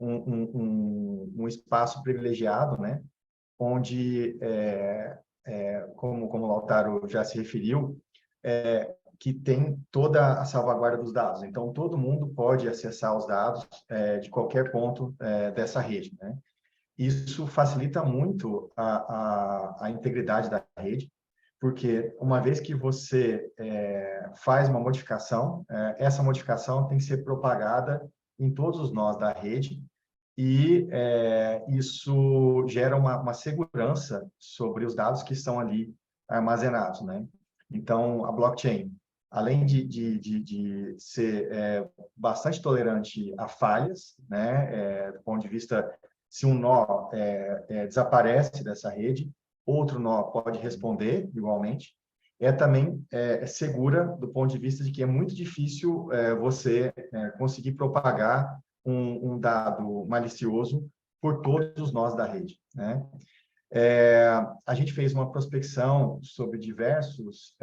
Speaker 5: um espaço privilegiado, né? Onde, como o Lautaro já se referiu, que tem toda a salvaguarda dos dados. Então, todo mundo pode acessar os dados de qualquer ponto dessa rede, né? Isso facilita muito a integridade da rede, porque uma vez que você faz uma modificação, essa modificação tem que ser propagada em todos os nós da rede, e isso gera uma segurança sobre os dados que estão ali armazenados, né? Então, a blockchain, além de ser bastante tolerante a falhas, né, do ponto de vista, se um nó desaparece dessa rede, outro nó pode responder igualmente, também segura do ponto de vista de que é muito difícil você conseguir propagar um dado malicioso por todos os nós da rede, né? A gente fez uma prospecção sobre diversos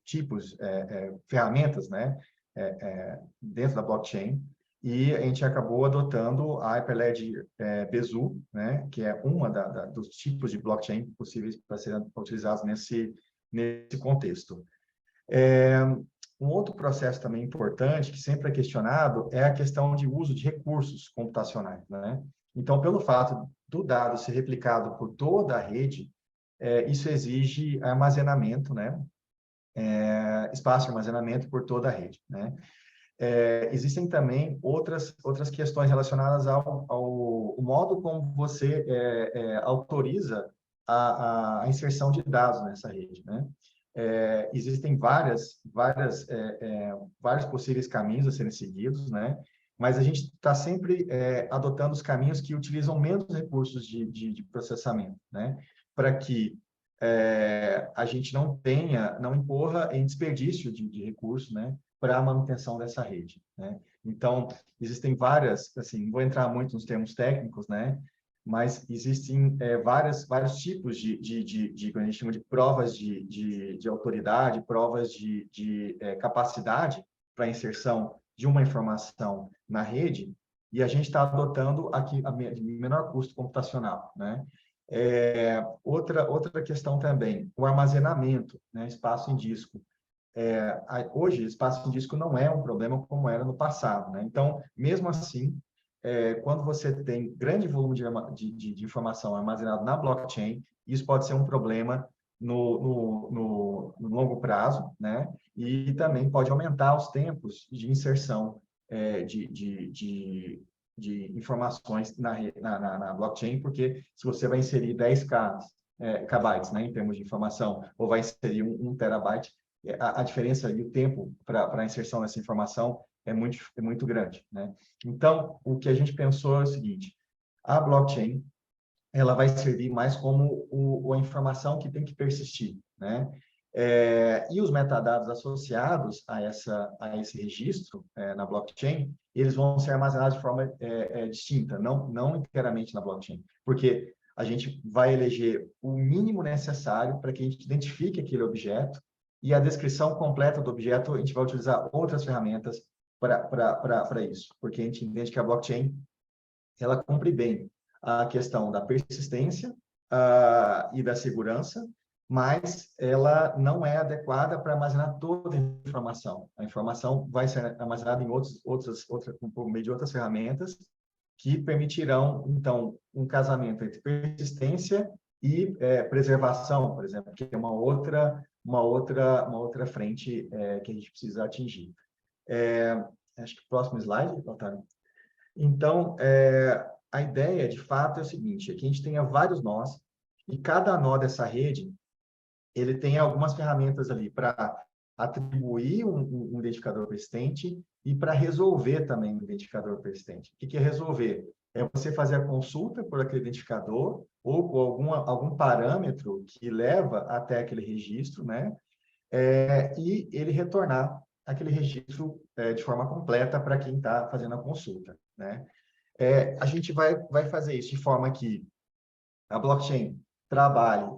Speaker 5: tipos, ferramentas, né, dentro da blockchain, e a gente acabou adotando a Hyperledger Besu, né, que é uma dos tipos de blockchain possíveis para serem utilizados nesse contexto. Um outro processo também importante, que sempre é questionado, é a questão de uso de recursos computacionais, né? Então, pelo fato do dado ser replicado por toda a rede, isso exige armazenamento, né? Espaço de armazenamento por toda a rede, né? Existem também outras questões relacionadas ao modo como você autoriza a inserção de dados nessa rede, né? existem vários possíveis caminhos a serem seguidos, né? Mas a gente está sempre adotando os caminhos que utilizam menos recursos de processamento, né? Para que a gente não incorra em desperdício de recursos, né? Para a manutenção dessa rede, né? Então, existem várias, assim, não vou entrar muito nos termos técnicos, né? Mas existem vários tipos que a gente chama de provas de autoridade, provas de capacidade para inserção de uma informação na rede, e a gente está adotando aqui a menor custo computacional, né? Outra questão também, o armazenamento, né? Espaço em disco. Hoje, espaço em disco não é um problema como era no passado, né? Então, mesmo assim, quando você tem grande volume de informação armazenado na blockchain, isso pode ser um problema no longo prazo, né? E também pode aumentar os tempos de inserção de informações na blockchain, porque se você vai inserir 10 kbytes, né, em termos de informação, ou vai inserir 1 terabyte, a diferença e o tempo para a inserção dessa informação é muito grande, né? Então, o que a gente pensou é o seguinte: a blockchain ela vai servir mais como a informação que tem que persistir, né? E os metadados associados a esse registro na blockchain, eles vão ser armazenados de forma distinta, não inteiramente na blockchain, porque a gente vai eleger o mínimo necessário para que a gente identifique aquele objeto, e a descrição completa do objeto a gente vai utilizar outras ferramentas para isso, porque a gente entende que a blockchain ela cumpre bem a questão da persistência e da segurança, mas ela não é adequada para armazenar toda a informação. A informação vai ser armazenada em por meio de outras ferramentas que permitirão, então, um casamento entre persistência e preservação, por exemplo, que é uma outra frente que a gente precisa atingir. Acho que o próximo slide, Otávio. Então, a ideia, de fato, é o seguinte: é que a gente tenha vários nós, e cada nó dessa rede, ele tem algumas ferramentas ali para atribuir um identificador persistente e para resolver também um identificador persistente. O que é resolver? É você fazer a consulta por aquele identificador ou por algum parâmetro que leva até aquele registro, né? E ele retornar aquele registro de forma completa para quem está fazendo a consulta, né? A gente vai fazer isso de forma que a blockchain trabalhe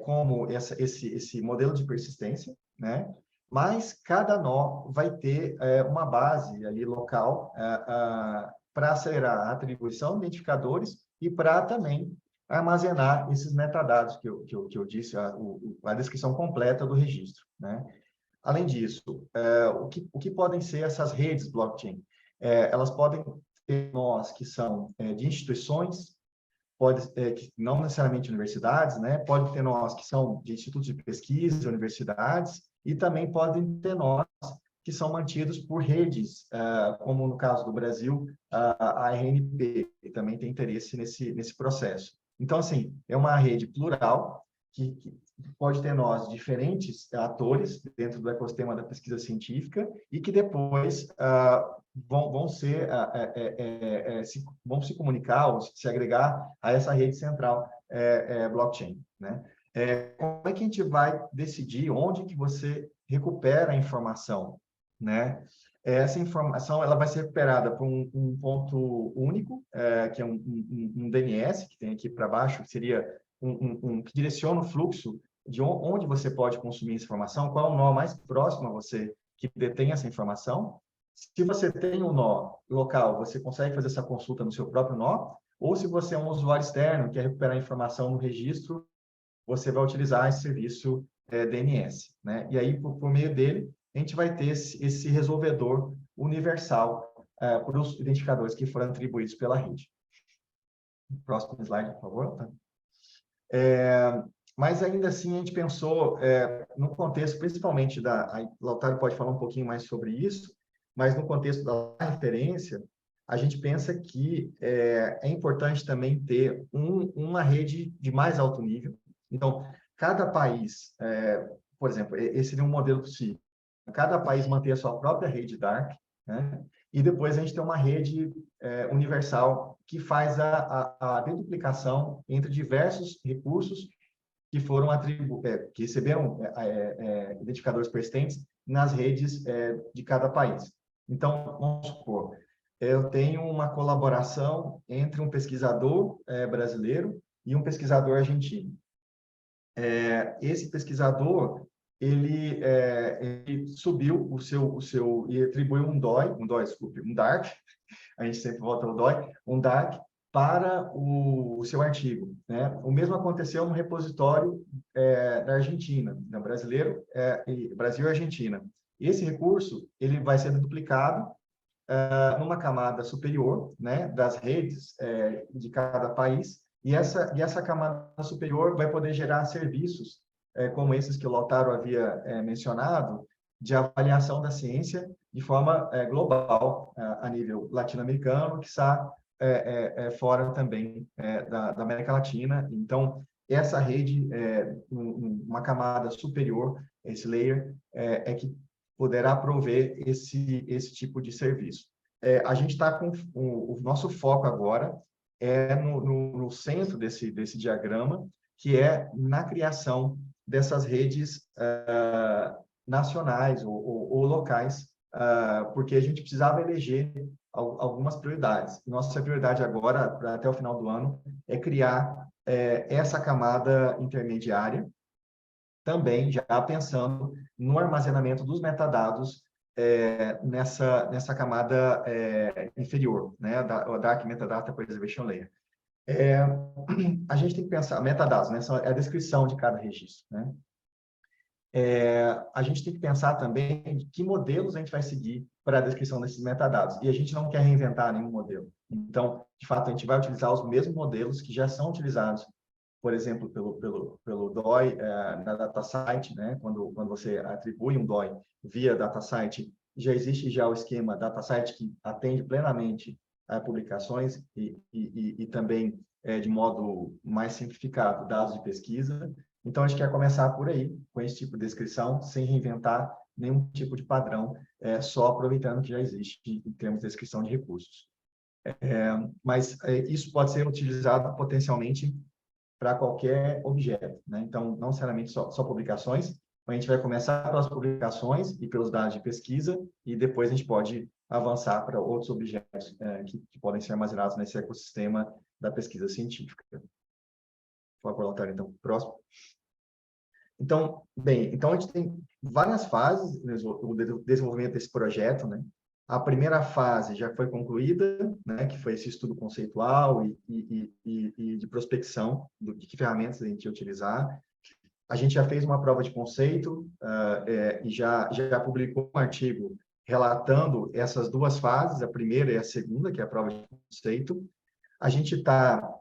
Speaker 5: como esse modelo de persistência, né? Mas cada nó vai ter uma base ali local para acelerar a atribuição de identificadores e para também armazenar esses metadados que eu disse, a descrição completa do registro, né? Além disso, o que podem ser essas redes blockchain? Elas podem ter nós que são de instituições, que não necessariamente universidades, né? Pode ter nós que são de institutos de pesquisa, universidades, e também podem ter nós que são mantidos por redes, como no caso do Brasil, a RNP, que também tem interesse nesse processo. Então, assim, é uma rede plural, que pode ter nós diferentes atores dentro do ecossistema da pesquisa científica e que depois vão se comunicar ou se agregar a essa rede central blockchain, né? Como é que a gente vai decidir onde que você recupera a informação, né? Essa informação ela vai ser recuperada por um ponto único, que é um DNS, que tem aqui para baixo, que seria que direciona o fluxo de onde você pode consumir essa informação, qual é o nó mais próximo a você que detém essa informação. Se você tem um nó local, você consegue fazer essa consulta no seu próprio nó, ou se você é um usuário externo, quer recuperar a informação no registro, você vai utilizar esse serviço DNS, né? E aí, por meio dele, a gente vai ter esse resolvedor universal para os identificadores que foram atribuídos pela rede. Próximo slide, por favor. Tá? Mas ainda assim, a gente pensou no contexto, principalmente o Lautaro pode falar um pouquinho mais sobre isso, mas no contexto da referência, a gente pensa que é importante também ter uma rede de mais alto nível. Então, cada país por exemplo, esse seria um modelo possível. Cada país manter a sua própria rede Dark, né? E depois a gente tem uma rede universal que faz a deduplicação entre diversos recursos que foram que receberam identificadores persistentes nas redes de cada país. Então, vamos supor, eu tenho uma colaboração entre um pesquisador brasileiro e um pesquisador argentino. Esse pesquisador, ele subiu e atribuiu um DARC, a gente sempre volta ao DOI, um DARC para o seu artigo, né? O mesmo aconteceu no repositório da Argentina, no brasileiro, Brasil e Argentina. Esse recurso ele vai ser duplicado numa camada superior, né, das redes de cada país, e essa camada superior vai poder gerar serviços como esses que o Lautaro havia mencionado, de avaliação da ciência de forma global, a nível latino-americano, que está fora também da América Latina. Então, essa rede, uma camada superior, esse layer, que poderá prover esse tipo de serviço. A gente está com o nosso foco agora no centro desse diagrama, que é na criação dessas redes nacionais ou locais, porque a gente precisava eleger algumas prioridades. Nossa prioridade agora, até o final do ano, é criar essa camada intermediária, também já pensando no armazenamento dos metadados nessa camada inferior, né, da Dark Metadata Preservation Layer. A gente tem que pensar, metadados, né, é a descrição de cada registro, né? A gente tem que pensar também em que modelos a gente vai seguir para a descrição desses metadados. E a gente não quer reinventar nenhum modelo. Então, de fato, a gente vai utilizar os mesmos modelos que já são utilizados, por exemplo, pelo DOI na DataCite, né? Quando você atribui um DOI via DataCite, já existe já o esquema DataCite que atende plenamente a publicações e também, de modo mais simplificado, dados de pesquisa. Então, a gente quer começar por aí, com esse tipo de descrição, sem reinventar nenhum tipo de padrão, só aproveitando o que já existe em termos de descrição de recursos. Mas isso pode ser utilizado potencialmente para qualquer objeto, né? Então, não necessariamente só publicações, a gente vai começar pelas publicações e pelos dados de pesquisa, e depois a gente pode avançar para outros objetos que podem ser armazenados nesse ecossistema da pesquisa científica. Vou colocar, então, próximo. Então, bem, então a gente tem várias fases no desenvolvimento desse projeto, né? A primeira fase já foi concluída, né, que foi esse estudo conceitual e de prospecção de que ferramentas a gente ia utilizar. A gente já fez uma prova de conceito e já publicou um artigo relatando essas duas fases, a primeira e a segunda, que é a prova de conceito. A gente está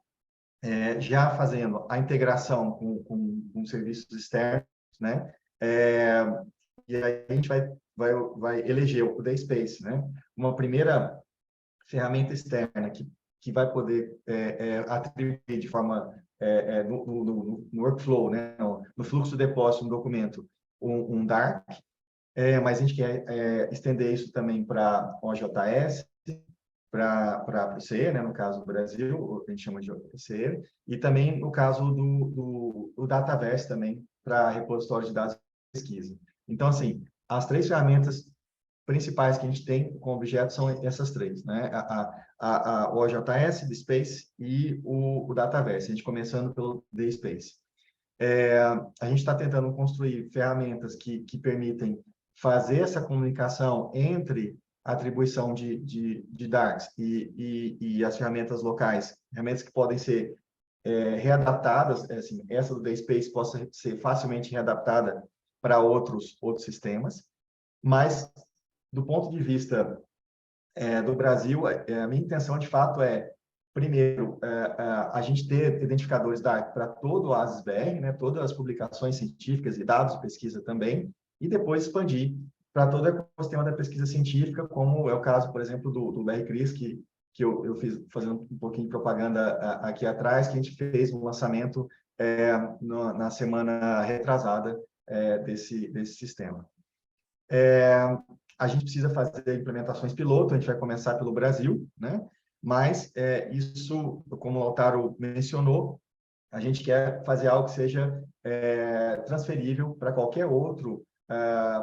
Speaker 5: já fazendo a integração com serviços externos, né? E aí a gente vai eleger o DaySpace, né? Uma primeira ferramenta externa que vai poder atribuir de forma no workflow, né? No fluxo de depósito no documento, um DARC, mas a gente quer estender isso também para OJS, para o CE, né, no caso do Brasil, a gente chama de CE, e também no caso do Dataverse também, para repositório de dados de pesquisa. Então, assim, as três ferramentas principais que a gente tem com objetos são essas três, né? O OJS, DSpace e o Dataverse, a gente começando pelo DSpace. A gente está tentando construir ferramentas que permitem fazer essa comunicação entre a atribuição de DARCs e as ferramentas locais, ferramentas que podem ser readaptadas, assim, essa do DSpace possa ser facilmente readaptada para outros sistemas, mas do ponto de vista do Brasil, a minha intenção de fato primeiro, a gente ter identificadores DARC para todo o ASIS-BR, né, todas as publicações científicas e dados de pesquisa também, e depois expandir para todo o ecossistema da pesquisa científica, como é o caso, por exemplo, do BRCRIS, que eu fiz fazendo um pouquinho de propaganda aqui atrás, que a gente fez um lançamento na semana retrasada desse sistema. A gente precisa fazer implementações piloto, a gente vai começar pelo Brasil, né? Mas isso, como o Lautaro mencionou, a gente quer fazer algo que seja transferível para qualquer outro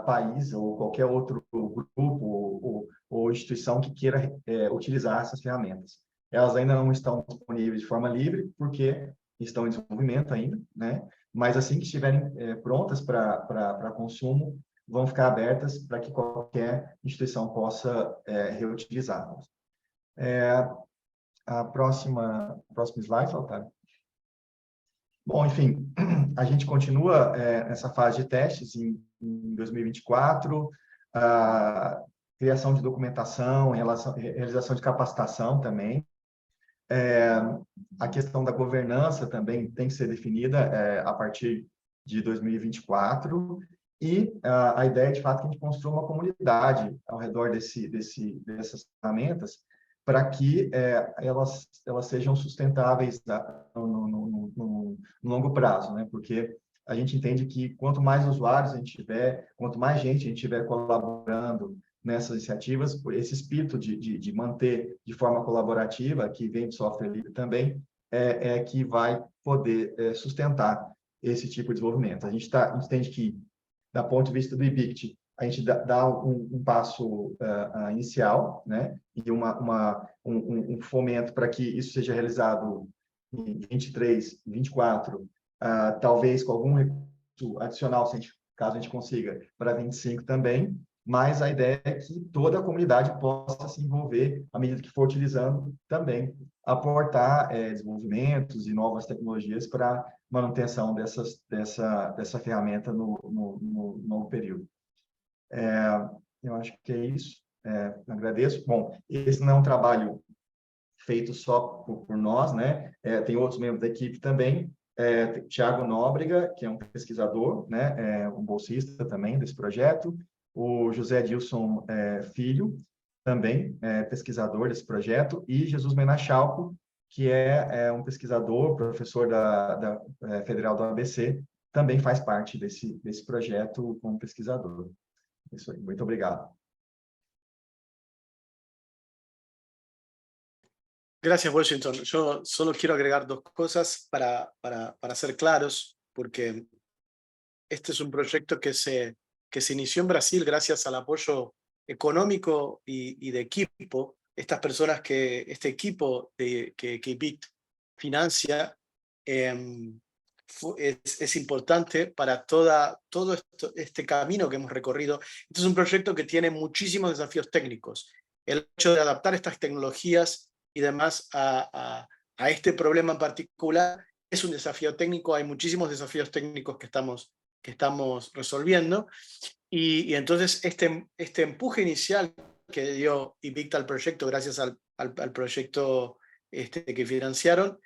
Speaker 5: país ou qualquer outro grupo ou instituição que queira utilizar essas ferramentas. Elas ainda não estão disponíveis de forma livre, porque estão em desenvolvimento ainda, né? Mas assim que estiverem prontas para consumo, vão ficar abertas para que qualquer instituição possa reutilizá-las. A próximo slide, Lautaro. Bom, enfim, a gente continua nessa fase de testes em 2024, a criação de documentação, realização de capacitação também. A questão da governança também tem que ser definida a partir de 2024, e a ideia, de fato, que a gente construa uma comunidade ao redor dessas ferramentas, para que elas sejam sustentáveis no longo prazo, né? Porque a gente entende que quanto mais usuários a gente tiver, quanto mais gente a gente tiver colaborando nessas iniciativas, esse espírito de manter de forma colaborativa, que vem de software livre também, que vai poder sustentar esse tipo de desenvolvimento. A gente entende que, da ponto de vista do IBICT, a gente dá um passo inicial, né? E um fomento para que isso seja realizado em 23, 24, talvez com algum recurso adicional, caso a gente consiga, para 25 também, mas a ideia é que toda a comunidade possa se envolver, à medida que for utilizando também, aportar desenvolvimentos e novas tecnologias para manutenção dessa ferramenta no novo período. Eu acho que é isso. Agradeço. Bom, esse não é um trabalho feito só por nós, né? Tem outros membros da equipe também. Tiago Nóbrega, que é um pesquisador, né? Um bolsista também desse projeto. O José Dilson Filho, também pesquisador desse projeto. E Jesus Menachalco, que é um pesquisador, professor da Federal do ABC, também faz parte desse projeto como pesquisador. Isso aí. Muito obrigado.
Speaker 2: Gracias, Washington. Yo solo quiero agregar dos cosas para ser claros, porque este es un proyecto que se inició en Brasil gracias al apoyo económico y de equipo. Estas personas este equipo que IBICT financia es importante para todo este camino que hemos recorrido. Este es un proyecto que tiene muchísimos desafíos técnicos. El hecho de adaptar estas tecnologías y demás a este problema en particular es un desafío técnico. Hay muchísimos desafíos técnicos que estamos resolviendo, y entonces este empuje inicial que dio IBICT al proyecto, gracias al proyecto que financiaron,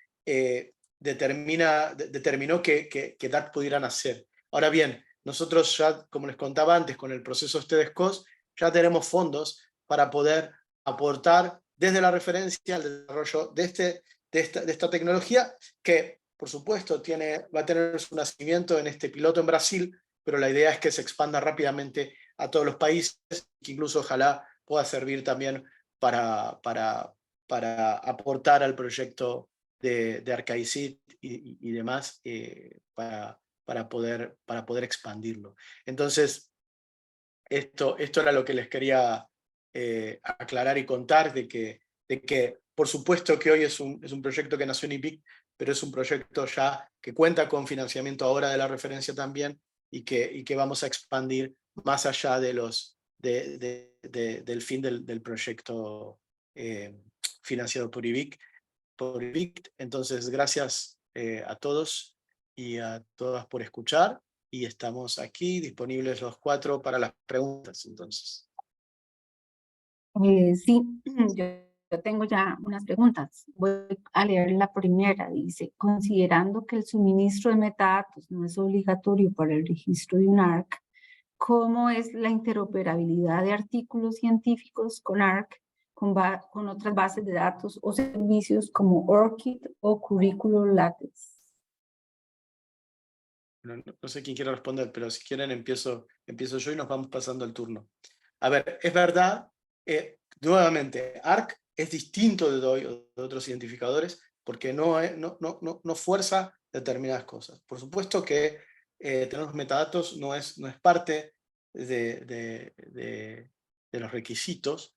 Speaker 2: determinó que DART pudieran hacer. Ahora bien, nosotros ya, como les contaba antes, con el proceso de SCOS, ya tenemos fondos para poder aportar desde la referencia al desarrollo de esta tecnología, que por supuesto va a tener su nacimiento en este piloto en Brasil, pero la idea es que se expanda rápidamente a todos los países, que incluso ojalá pueda servir también para aportar al proyecto de Arcaicid y demás, para poder expandirlo. Entonces, esto era lo que les quería aclarar y contar, de que por supuesto que hoy es un proyecto que nació en IBICT, pero es un proyecto ya que cuenta con financiamiento ahora de la referencia también, y que vamos a expandir más allá del fin del proyecto financiado por IBICT. Entonces, gracias a todos y a todas por escuchar, y estamos aquí disponibles los 4 para las preguntas. Entonces.
Speaker 1: Sí, yo tengo ya unas preguntas. Voy a leer la primera. Dice, considerando que el suministro de metadatos no es obligatorio para el registro de un ARC, ¿cómo es la interoperabilidad de artículos científicos con ARC con otras bases de datos o servicios como ORCID o Curriculum Lattice?
Speaker 2: no sé quién quiere responder, pero si quieren empiezo yo y nos vamos pasando el turno. A ver, es verdad, nuevamente, ARC es distinto de DOI o de otros identificadores porque no fuerza determinadas cosas. Por supuesto que tener los metadatos no es parte de los requisitos,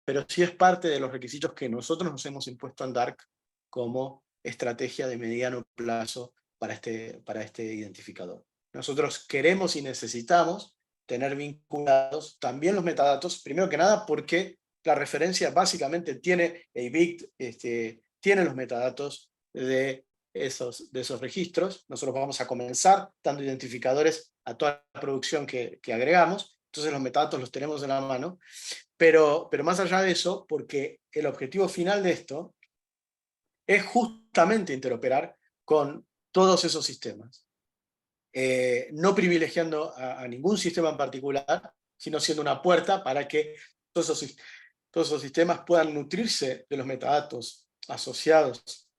Speaker 2: pero sí es parte de los requisitos que nosotros nos hemos impuesto en Dark como estrategia de mediano plazo para este identificador. Nosotros queremos y necesitamos tener vinculados también los metadatos, primero que nada porque la referencia básicamente tiene ABIC, tiene los metadatos de esos registros. Nosotros vamos a comenzar dando identificadores a toda la producción que agregamos, entonces los metadatos los tenemos en la mano, pero más allá de eso, porque el objetivo final de esto es justamente interoperar con todos esos sistemas. No privilegiando a ningún sistema en particular, sino siendo una puerta para que todos esos sistemas puedan nutrirse de los metadatos asociados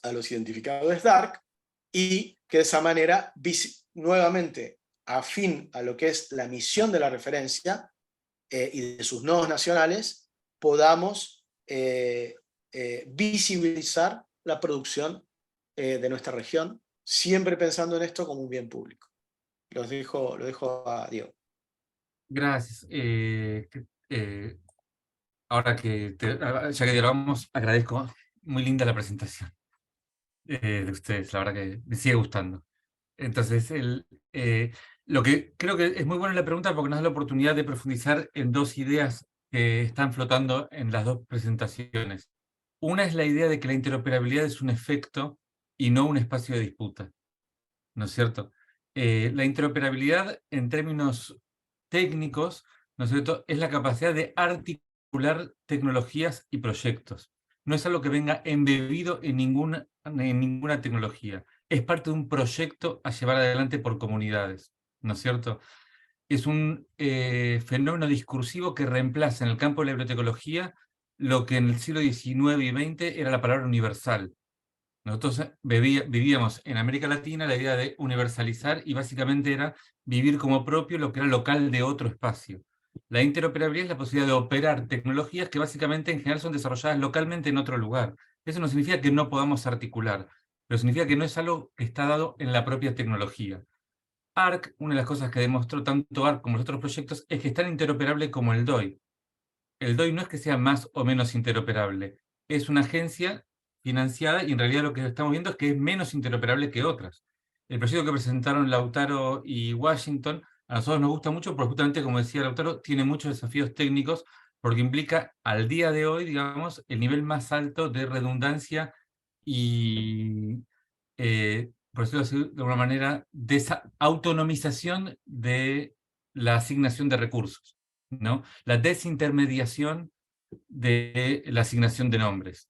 Speaker 2: a los identificadores Dark y que de esa manera, nuevamente, afín a lo que es la misión de la referencia y de sus nodos nacionales, podamos visibilizar la producción de nuestra región, siempre pensando en esto como un bien público. Lo dejo a Diego.
Speaker 3: Gracias. Ahora ya que dialogamos, agradezco. Muy linda la presentación de ustedes, la verdad que me sigue gustando. Entonces, lo que creo que es muy buena la pregunta porque nos da la oportunidad de profundizar en dos ideas que están flotando en las dos presentaciones. Una es la idea de que la interoperabilidad es un efecto y no un espacio de disputa, ¿no es cierto? La interoperabilidad en términos técnicos, ¿no es cierto?, es la capacidad de articular tecnologías y proyectos. No es algo que venga embebido en ninguna tecnología. Es parte de un proyecto a llevar adelante por comunidades, ¿no es cierto? Es un fenómeno discursivo que reemplaza en el campo de la bibliotecología lo que en el siglo XIX y XX era la palabra universal. Nosotros vivíamos en América Latina la idea de universalizar y básicamente era vivir como propio lo que era local de otro espacio. La interoperabilidad es la posibilidad de operar tecnologías que básicamente en general son desarrolladas localmente en otro lugar. Eso no significa que no podamos articular, pero significa que no es algo que está dado en la propia tecnología. ARC, una de las cosas que demostró tanto ARC como los otros proyectos, es que es tan interoperable como el DOI. El DOI no es que sea más o menos interoperable, es una agencia financiada y en realidad lo que estamos viendo es que es menos interoperable que otras. El proyecto que presentaron Lautaro y Washington a nosotros nos gusta mucho porque justamente, como decía Lautaro, tiene muchos desafíos técnicos porque implica al día de hoy, digamos, el nivel más alto de redundancia y, por decirlo así, de alguna manera, de esa autonomización de la asignación de recursos, ¿no? La desintermediación de la asignación de nombres,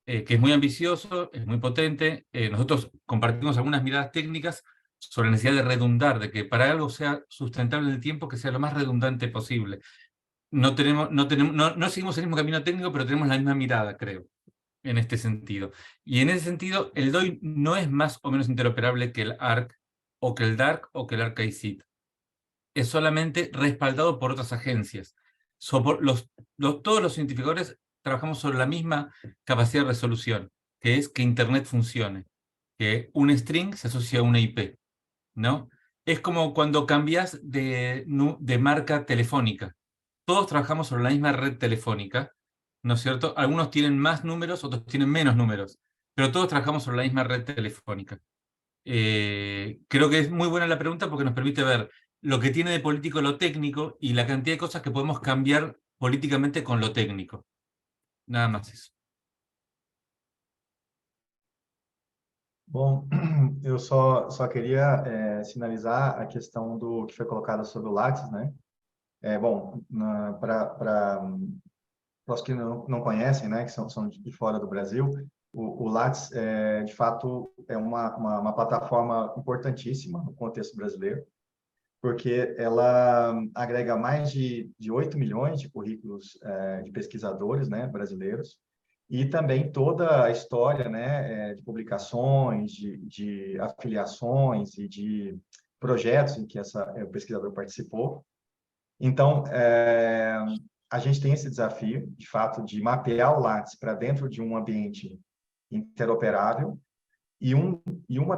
Speaker 3: que es muy ambicioso, es muy potente. Nosotros compartimos algunas miradas técnicas sobre la necesidad de redundar, de que para algo sea sustentable en el tiempo, que sea lo más redundante posible. No seguimos el mismo camino técnico, pero tenemos la misma mirada, creo, en este sentido. Y en ese sentido, el DOI no es más o menos interoperable que el ARC, o que el DARC, o que el ARC-ICIT. Es solamente respaldado por otras agencias. Todos los identificadores trabajamos sobre la misma capacidad de resolución, que es que Internet funcione, que un string se asocia a una IP, ¿no? Es como cuando cambias de marca telefónica. Todos trabajamos sobre la misma red telefónica, ¿no es cierto? Algunos tienen más números, otros tienen menos números, pero todos trabajamos sobre la misma red telefónica. Creo que es muy buena la pregunta porque nos permite ver lo que tiene de político lo técnico y la cantidad de cosas que podemos cambiar políticamente con lo técnico. Nada más eso.
Speaker 5: Bom, eu só queria sinalizar a questão do que foi colocado sobre o Lattes, né? Bom, para os que não conhecem, né, que são de fora do Brasil, o Lattes, de fato, é uma plataforma importantíssima no contexto brasileiro, porque ela agrega mais de 8 milhões de currículos de pesquisadores, né, brasileiros, e também toda a história, né, de publicações, de afiliações e de projetos em que o pesquisador participou. Então, a gente tem esse desafio, de fato, de mapear o Lattes para dentro de um ambiente interoperável, e uma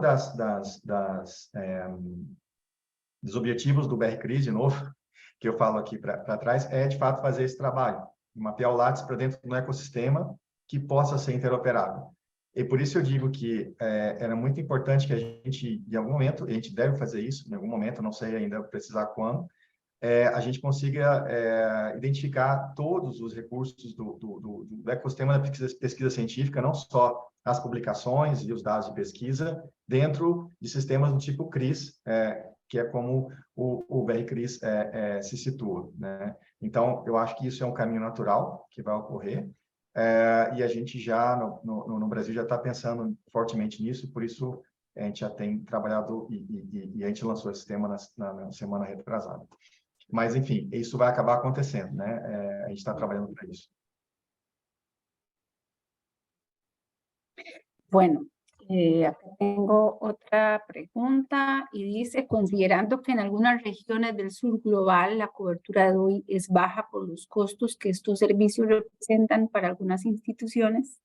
Speaker 5: dos objetivos do BR-CRIS, de novo, que eu falo aqui para trás, é, de fato, fazer esse trabalho, mapear o Lattes para dentro de um ecossistema que possa ser interoperável. E por isso eu digo que era muito importante que a gente, em algum momento, a gente deve fazer isso, em algum momento, não sei ainda precisar quando, a gente consiga identificar todos os recursos do ecossistema da pesquisa científica, não só as publicações e os dados de pesquisa, dentro de sistemas do tipo CRIS, que é como o BR-CRIS se situa, né? Então, eu acho que isso é um caminho natural que vai ocorrer, e a gente já, no Brasil, já está pensando fortemente nisso, por isso a gente já tem trabalhado e a gente lançou esse tema na semana retrasada. Mas, enfim, isso vai acabar acontecendo, né? A gente está trabalhando para isso.
Speaker 1: Bueno, acá tengo otra pregunta y dice, considerando que en algunas regiones del sur global la cobertura de hoy es baja por los costos que estos servicios representan para algunas instituciones,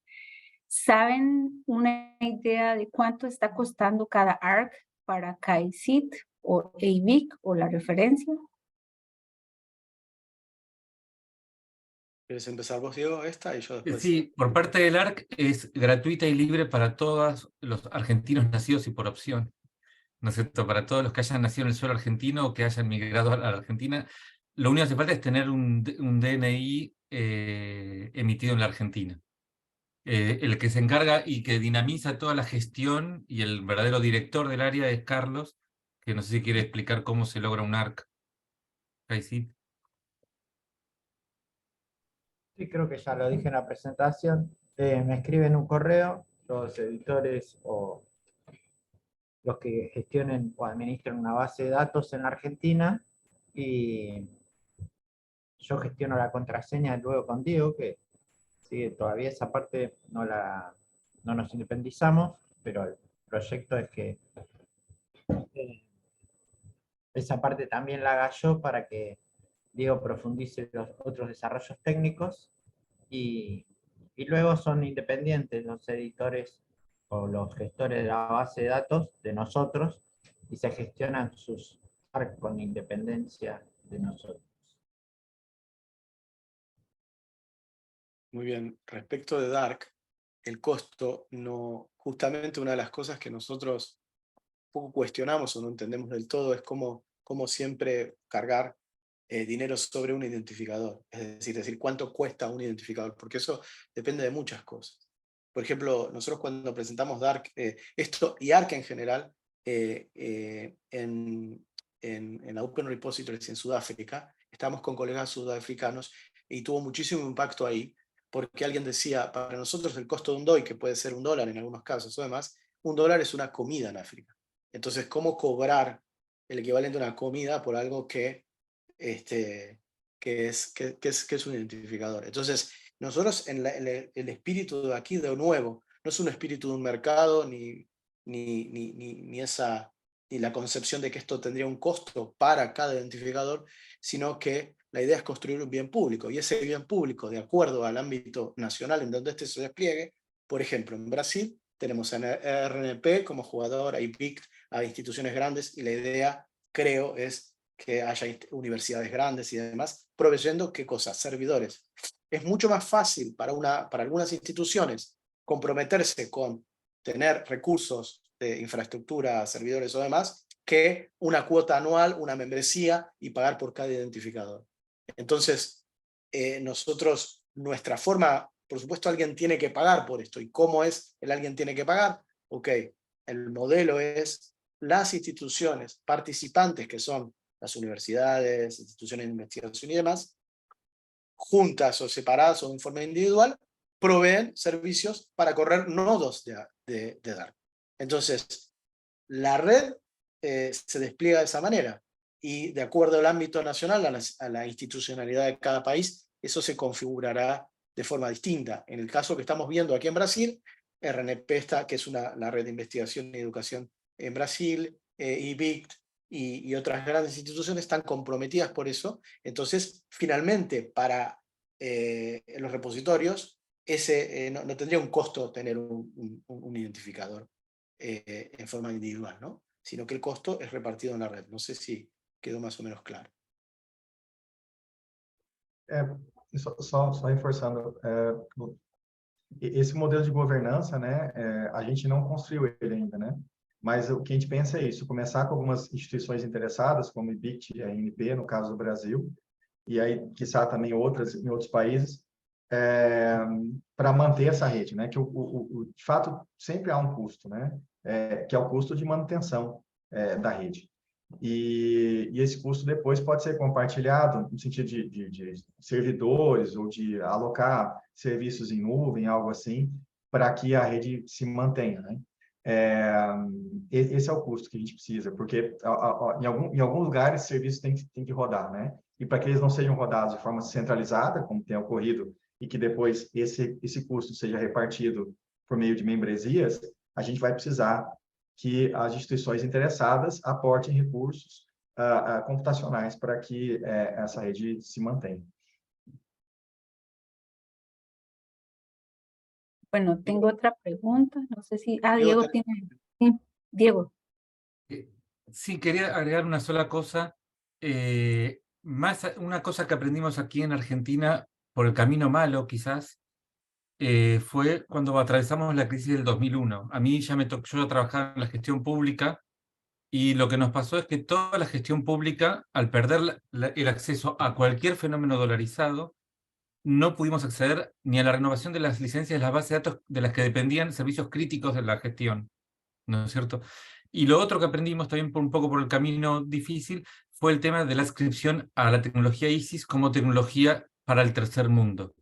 Speaker 1: ¿saben una idea de cuánto está costando cada ARC para CAICIT o AVIC o la referencia?
Speaker 2: ¿Quieres empezar vos, Diego, esta? Y yo después.
Speaker 3: Sí, por parte del ARC es gratuita y libre para todos los argentinos nacidos y por opción, ¿no es cierto? Para todos los que hayan nacido en el suelo argentino o que hayan migrado a la Argentina, lo único que hace falta es tener un DNI emitido en la Argentina. El que se encarga y que dinamiza toda la gestión y el verdadero director del área es Carlos, que no sé si quiere explicar cómo se logra un ARC. ¿Sí?
Speaker 4: Sí, creo que ya lo dije en la presentación. Me escriben un correo, los editores o los que gestionen o administren una base de datos en la Argentina, y yo gestiono la contraseña luego con Diego, que sí, todavía esa parte no nos independizamos, pero el proyecto es que esa parte también la haga yo para que Diego profundice los otros desarrollos técnicos, y luego son independientes los editores o los gestores de la base de datos de nosotros, y se gestionan sus ARC con independencia de nosotros.
Speaker 2: Muy bien. Respecto de Dark, el costo, no, justamente una de las cosas que nosotros poco cuestionamos o no entendemos del todo es cómo siempre cargar dinero sobre un identificador. Es decir, cuánto cuesta un identificador, porque eso depende de muchas cosas. Por ejemplo, nosotros cuando presentamos Dark, esto y ARC en general, en Open Repositories en Sudáfrica, estábamos con colegas sudafricanos y tuvo muchísimo impacto ahí, porque alguien decía, para nosotros el costo de un DOI, que puede ser $1 en algunos casos o demás, $1 es una comida en África. Entonces, ¿cómo cobrar el equivalente a una comida por algo que es un identificador? Entonces, nosotros el espíritu de aquí, de nuevo, no es un espíritu de un mercado, ni la concepción de que esto tendría un costo para cada identificador, sino que la idea es construir un bien público, y ese bien público, de acuerdo al ámbito nacional en donde este se despliegue. Por ejemplo, en Brasil tenemos a RNP como jugador, a IPIC, a instituciones grandes, y la idea, creo, es que haya universidades grandes y demás, proveyendo, ¿qué cosa? Servidores. Es mucho más fácil para algunas instituciones comprometerse con tener recursos de infraestructura, servidores o demás, que una cuota anual, una membresía, y pagar por cada identificador. Entonces, nosotros, nuestra forma, por supuesto alguien tiene que pagar por esto. ¿Y cómo es el alguien tiene que pagar? Ok, el modelo es las instituciones participantes, que son las universidades, instituciones de investigación y demás, juntas o separadas o en forma individual, proveen servicios para correr nodos de Dark. Entonces, la red se despliega de esa manera, y de acuerdo al ámbito nacional, a la institucionalidad de cada país, eso se configurará de forma distinta. En el caso que estamos viendo aquí en Brasil, RNPesta, que es la red de investigación y educación en Brasil, IBICT y otras grandes instituciones están comprometidas por eso. Entonces, finalmente, para los repositorios, no tendría un costo tener un identificador en forma individual, ¿no? Sino que el costo es repartido en la red. No sé si quedó más o menos claro.
Speaker 5: Só reforçando, esse modelo de governança, né, a gente não construiu ele ainda, né? Mas o que a gente pensa é isso, começar com algumas instituições interessadas, como o IBICT e a ANP, no caso do Brasil, e aí, quiçá, também outras em outros países, para manter essa rede, né? Que de fato sempre há um custo, né? Que é o custo de manutenção da rede. E esse custo depois pode ser compartilhado no sentido de servidores ou de alocar serviços em nuvem, algo assim, para que a rede se mantenha, né? Esse é o custo que a gente precisa, porque em alguns lugares serviços tem que rodar, né? E para que eles não sejam rodados de forma centralizada, como tem ocorrido, e que depois esse custo seja repartido por meio de membresias, a gente vai precisar que as instituições interessadas aportem recursos computacionais para que essa rede se mantenha.
Speaker 1: Bueno, tengo otra pregunta, no sé si...
Speaker 2: Diego,
Speaker 1: Diego tiene... Sí, Diego.
Speaker 3: Sí, quería agregar una sola cosa. Una cosa que aprendimos aquí en Argentina, por el camino malo quizás, fue cuando atravesamos la crisis del 2001. A mí ya me tocó, yo trabajaba en la gestión pública, y lo que nos pasó es que toda la gestión pública, al perder el acceso a cualquier fenómeno dolarizado, no pudimos acceder ni a la renovación de las licencias de las bases de datos de las que dependían servicios críticos de la gestión, ¿no es cierto? Y lo otro que aprendimos también un poco por el camino difícil fue el tema de la adscripción a la tecnología ISIS como tecnología para el tercer mundo,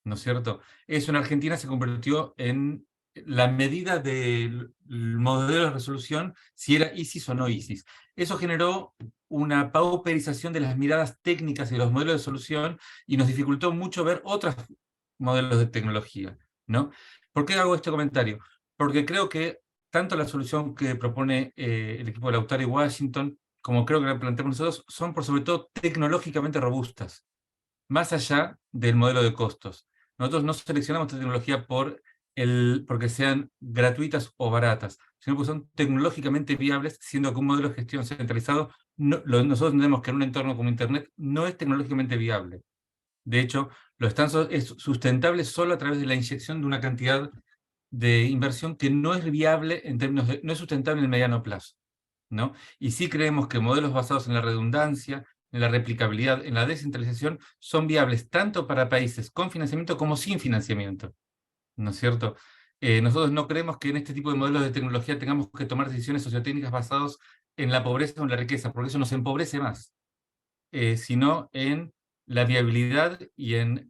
Speaker 3: ¿no es cierto? Eso en Argentina se convirtió en la medida del modelo de resolución, si era ISIS o no ISIS. Eso generó una pauperización de las miradas técnicas y los modelos de solución y nos dificultó mucho ver otros modelos de tecnología, ¿no? ¿Por qué hago este comentario? Porque creo que tanto la solución que propone el equipo de Lautaro y Washington, como creo que la planteamos nosotros, son por sobre todo tecnológicamente robustas, más allá del modelo de costos. Nosotros no seleccionamos esta tecnología porque sean gratuitas o baratas, sino porque son tecnológicamente viables, siendo que un modelo de gestión centralizado, nosotros entendemos que en un entorno como Internet no es tecnológicamente viable. De hecho, es sustentable solo a través de la inyección de una cantidad de inversión que no es viable en términos no es sustentable en el mediano plazo, ¿no? Y sí creemos que modelos basados en la redundancia, en la replicabilidad, en la descentralización, son viables tanto para países con financiamiento como sin financiamiento, ¿no es cierto? Nosotros no creemos que en este tipo de modelos de tecnología tengamos que tomar decisiones sociotécnicas basadas en la pobreza o en la riqueza, porque eso nos empobrece más, sino en la viabilidad y en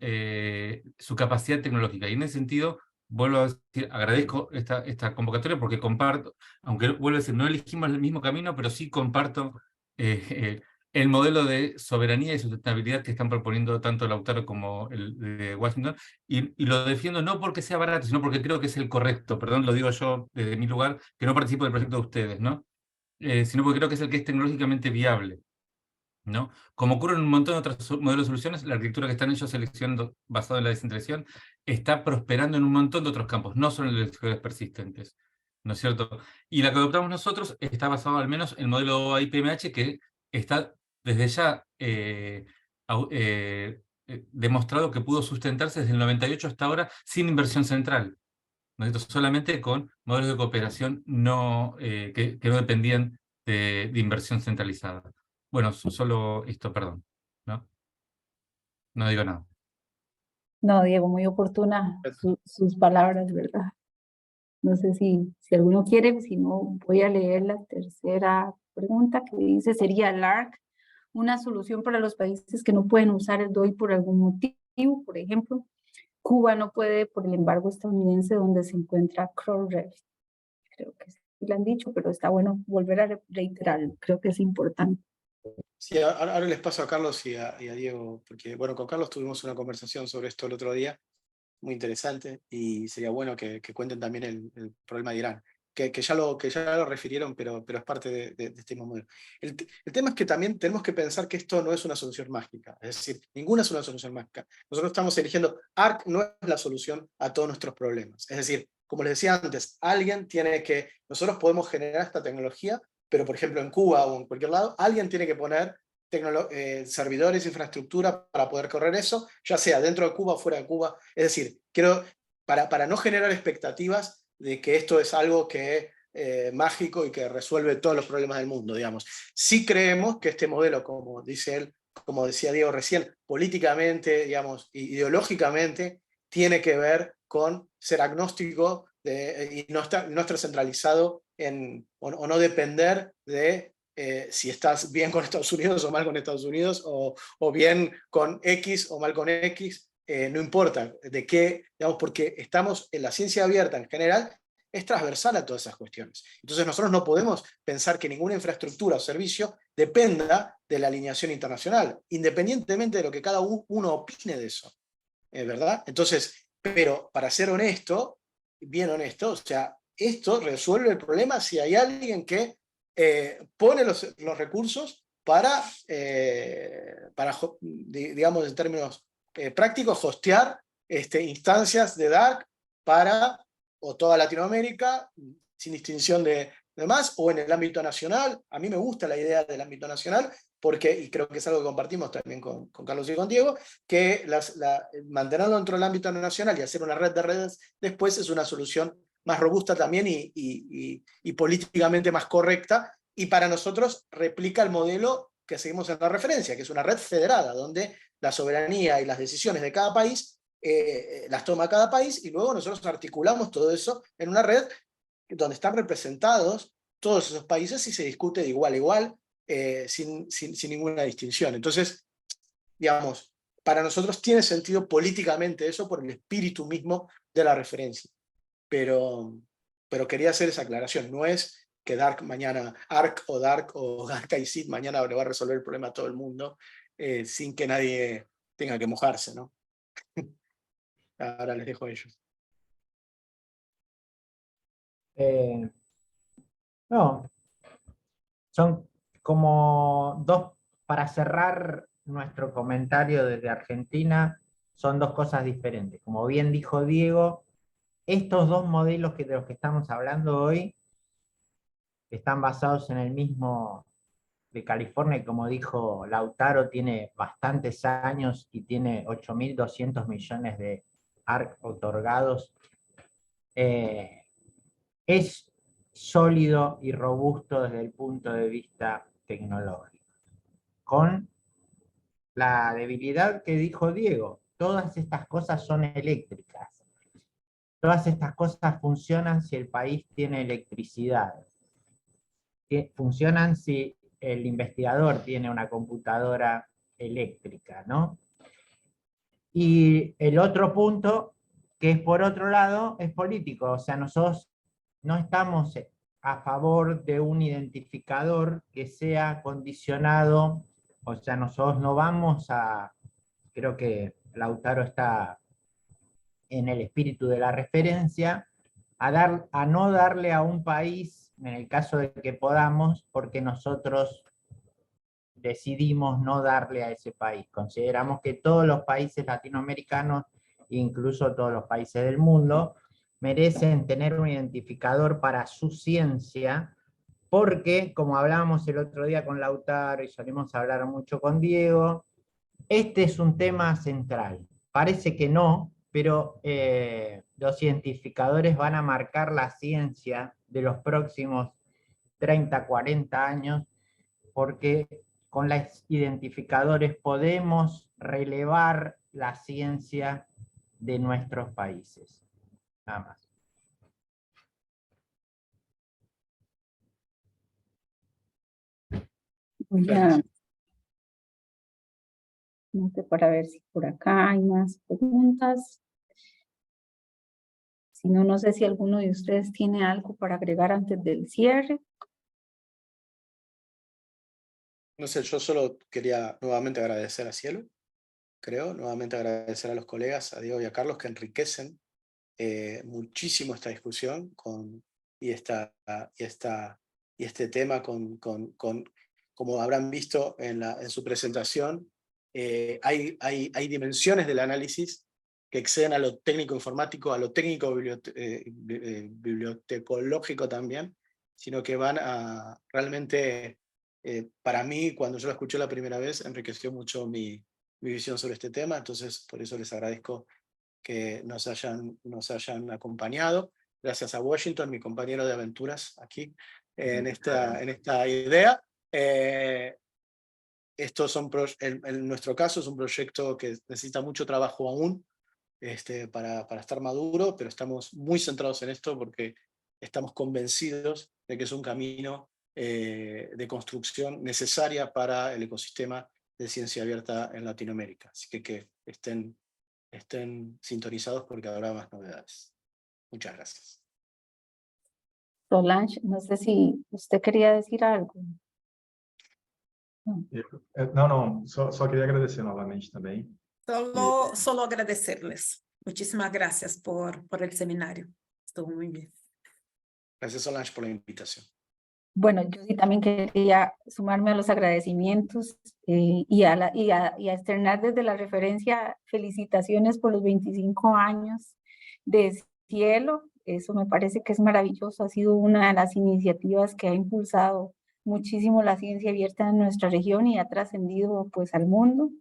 Speaker 3: su capacidad tecnológica. Y en ese sentido, vuelvo a decir, agradezco esta convocatoria porque comparto, aunque vuelvo a decir, no elegimos el mismo camino, pero sí comparto el modelo de soberanía y sustentabilidad que están proponiendo tanto Lautaro como el de Washington, y lo defiendo no porque sea barato, sino porque creo que es el correcto, perdón, lo digo yo desde mi lugar, que no participo del proyecto de ustedes, ¿no? Sino porque creo que es el que es tecnológicamente viable, ¿no? Como ocurre en un montón de otros modelos de soluciones, la arquitectura que están ellos seleccionando basada en la descentralización está prosperando en un montón de otros campos, no solo en los servidores persistentes, ¿no es cierto? Y la que adoptamos nosotros está basada al menos en el modelo OAI-PMH, que está desde ya demostrado que pudo sustentarse desde el 98 hasta ahora sin inversión central, ¿no es cierto? Solamente con modelos de cooperación que no dependían de inversión centralizada. Bueno, solo esto, perdón, ¿no? No digo nada.
Speaker 1: No, Diego, muy oportuna sus palabras, ¿verdad? No sé si alguno quiere, si no, voy a leer la tercera pregunta que dice, ¿sería LARC una solución para los países que no pueden usar el DOI por algún motivo? Por ejemplo, Cuba no puede por el embargo estadounidense donde se encuentra CROREF. Creo que sí lo han dicho, pero está bueno volver a reiterarlo, creo que es importante.
Speaker 2: Sí, ahora les paso a Carlos y a Diego, porque bueno, con Carlos tuvimos una conversación sobre esto el otro día, muy interesante, y sería bueno que cuenten también el problema de Irán, que ya lo refirieron, pero es parte de este mismo modelo. El tema es que también tenemos que pensar que esto no es una solución mágica, es decir, ninguna es una solución mágica. Nosotros estamos eligiendo, ARC no es la solución a todos nuestros problemas, es decir, como les decía antes, nosotros podemos generar esta tecnología, pero por ejemplo en Cuba o en cualquier lado, alguien tiene que poner servidores, infraestructura para poder correr eso, ya sea dentro de Cuba o fuera de Cuba. Es decir, para no generar expectativas de que esto es algo que mágico y que resuelve todos los problemas del mundo, digamos. Sí creemos que este modelo, como dice él, como decía Diego recién, políticamente, digamos, ideológicamente, tiene que ver con ser agnóstico y no estar centralizado o no depender de si estás bien con Estados Unidos o mal con Estados Unidos, o bien con X o mal con X, no importa de qué, digamos, porque estamos en la ciencia abierta en general, es transversal a todas esas cuestiones. Entonces nosotros no podemos pensar que ninguna infraestructura o servicio dependa de la alineación internacional, independientemente de lo que cada uno opine de eso, ¿verdad? Entonces, pero para ser honesto, bien honesto, o sea, esto resuelve el problema si hay alguien que pone los recursos digamos, en términos prácticos, hostear instancias de Dark para o toda Latinoamérica, sin distinción de demás, o en el ámbito nacional. A mí me gusta la idea del ámbito nacional, y creo que es algo que compartimos también con Carlos y con Diego, que mantenerlo dentro del ámbito nacional y hacer una red de redes después es una solución más robusta también y políticamente más correcta, y para nosotros replica el modelo que seguimos en la referencia, que es una red federada, donde la soberanía y las decisiones de cada país las toma cada país, y luego nosotros articulamos todo eso en una red donde están representados todos esos países y se discute de igual a igual, sin ninguna distinción. Entonces, digamos, para nosotros tiene sentido políticamente eso por el espíritu mismo de la referencia. Pero quería hacer esa aclaración. No es que Dark Ark o Arcaisid mañana le va a resolver el problema a todo el mundo sin que nadie tenga que mojarse, ¿no? Ahora les dejo a ellos.
Speaker 4: No, son como dos, para cerrar nuestro comentario desde Argentina, son dos cosas diferentes. Como bien dijo Diego, estos dos modelos de los que estamos hablando hoy están basados en el mismo de California, y como dijo Lautaro, tiene bastantes años y tiene 8.200 millones de ARC otorgados. Es sólido y robusto desde el punto de vista tecnológico, con la debilidad que dijo Diego. Todas estas cosas son eléctricas. Todas estas cosas funcionan si el país tiene electricidad. Funcionan si el investigador tiene una computadora eléctrica, ¿no? Y el otro punto, que es por otro lado, es político. O sea, nosotros no estamos a favor de un identificador que sea condicionado. O sea, nosotros no vamos creo que Lautaro está en el espíritu de la referencia, a no darle a un país, en el caso de que podamos, porque nosotros decidimos no darle a ese país. Consideramos que todos los países latinoamericanos, incluso todos los países del mundo, merecen tener un identificador para su ciencia, porque, como hablábamos el otro día con Lautaro y solemos hablar mucho con Diego, este es un tema central. Parece que no, pero los identificadores van a marcar la ciencia de los próximos 30, 40 años, porque con los identificadores podemos relevar la ciencia de nuestros países. Nada más.
Speaker 1: Voy a, no sé, para ver si por acá hay más preguntas. Si no, no sé si alguno de ustedes tiene algo para agregar antes del cierre.
Speaker 2: No sé, yo solo quería nuevamente agradecer a Cielo, nuevamente agradecer a los colegas, a Diego y a Carlos, que enriquecen muchísimo esta discusión y este tema como habrán visto en su presentación, hay dimensiones del análisis que exceden a lo técnico informático, a lo técnico bibliotecológico también, sino que van a realmente, para mí, cuando yo lo escuché la primera vez, enriqueció mucho mi visión sobre este tema, entonces por eso les agradezco que nos hayan acompañado. Gracias a Washington, mi compañero de aventuras aquí, en esta idea. En nuestro caso es un proyecto que necesita mucho trabajo aún para estar maduro, pero estamos muy centrados en esto porque estamos convencidos de que es un camino de construcción necesaria para el ecosistema de ciencia abierta en Latinoamérica. Así que estén sintonizados porque habrá más novedades. Muchas gracias.
Speaker 1: Solange, no sé si usted quería decir algo.
Speaker 5: Não, só queria agradecer novamente também.
Speaker 6: Solo agradecerles. Muchísimas gracias por el seminario. Estuvo muy bien.
Speaker 2: Gracias, Solange, por la invitación.
Speaker 1: Bueno, yo sí también quería sumarme a los agradecimientos y a externar desde la referencia felicitaciones por los 25 años de Cielo. Eso me parece que es maravilloso, ha sido una de las iniciativas que ha impulsado muchísimo la ciencia abierta en nuestra región y ha trascendido pues al mundo.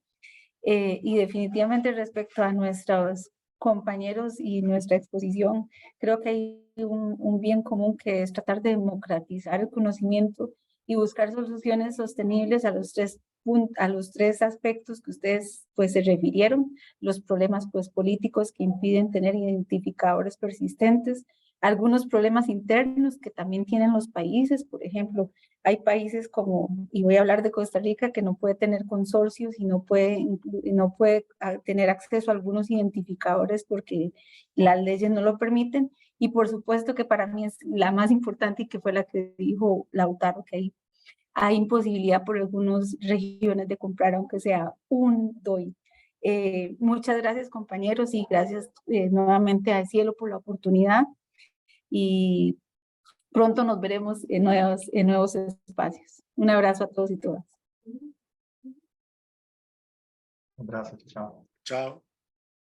Speaker 1: Y definitivamente respecto a nuestros compañeros y nuestra exposición, creo que hay un bien común que es tratar de democratizar el conocimiento y buscar soluciones sostenibles a los tres aspectos que ustedes pues se refirieron, los problemas pues políticos que impiden tener identificadores persistentes, algunos problemas internos que también tienen los países, por ejemplo, hay países como, y voy a hablar de Costa Rica, que no puede tener consorcios y no puede tener acceso a algunos identificadores porque las leyes no lo permiten. Y por supuesto que para mí es la más importante y que fue la que dijo Lautaro, que hay imposibilidad por algunas regiones de comprar, aunque sea un DOI. Muchas gracias, compañeros, y gracias nuevamente a Cielo por la oportunidad. Y pronto nos veremos en nuevos espacios. Un abrazo a todos y todas.
Speaker 5: Um abraço, tchau.
Speaker 2: Chao.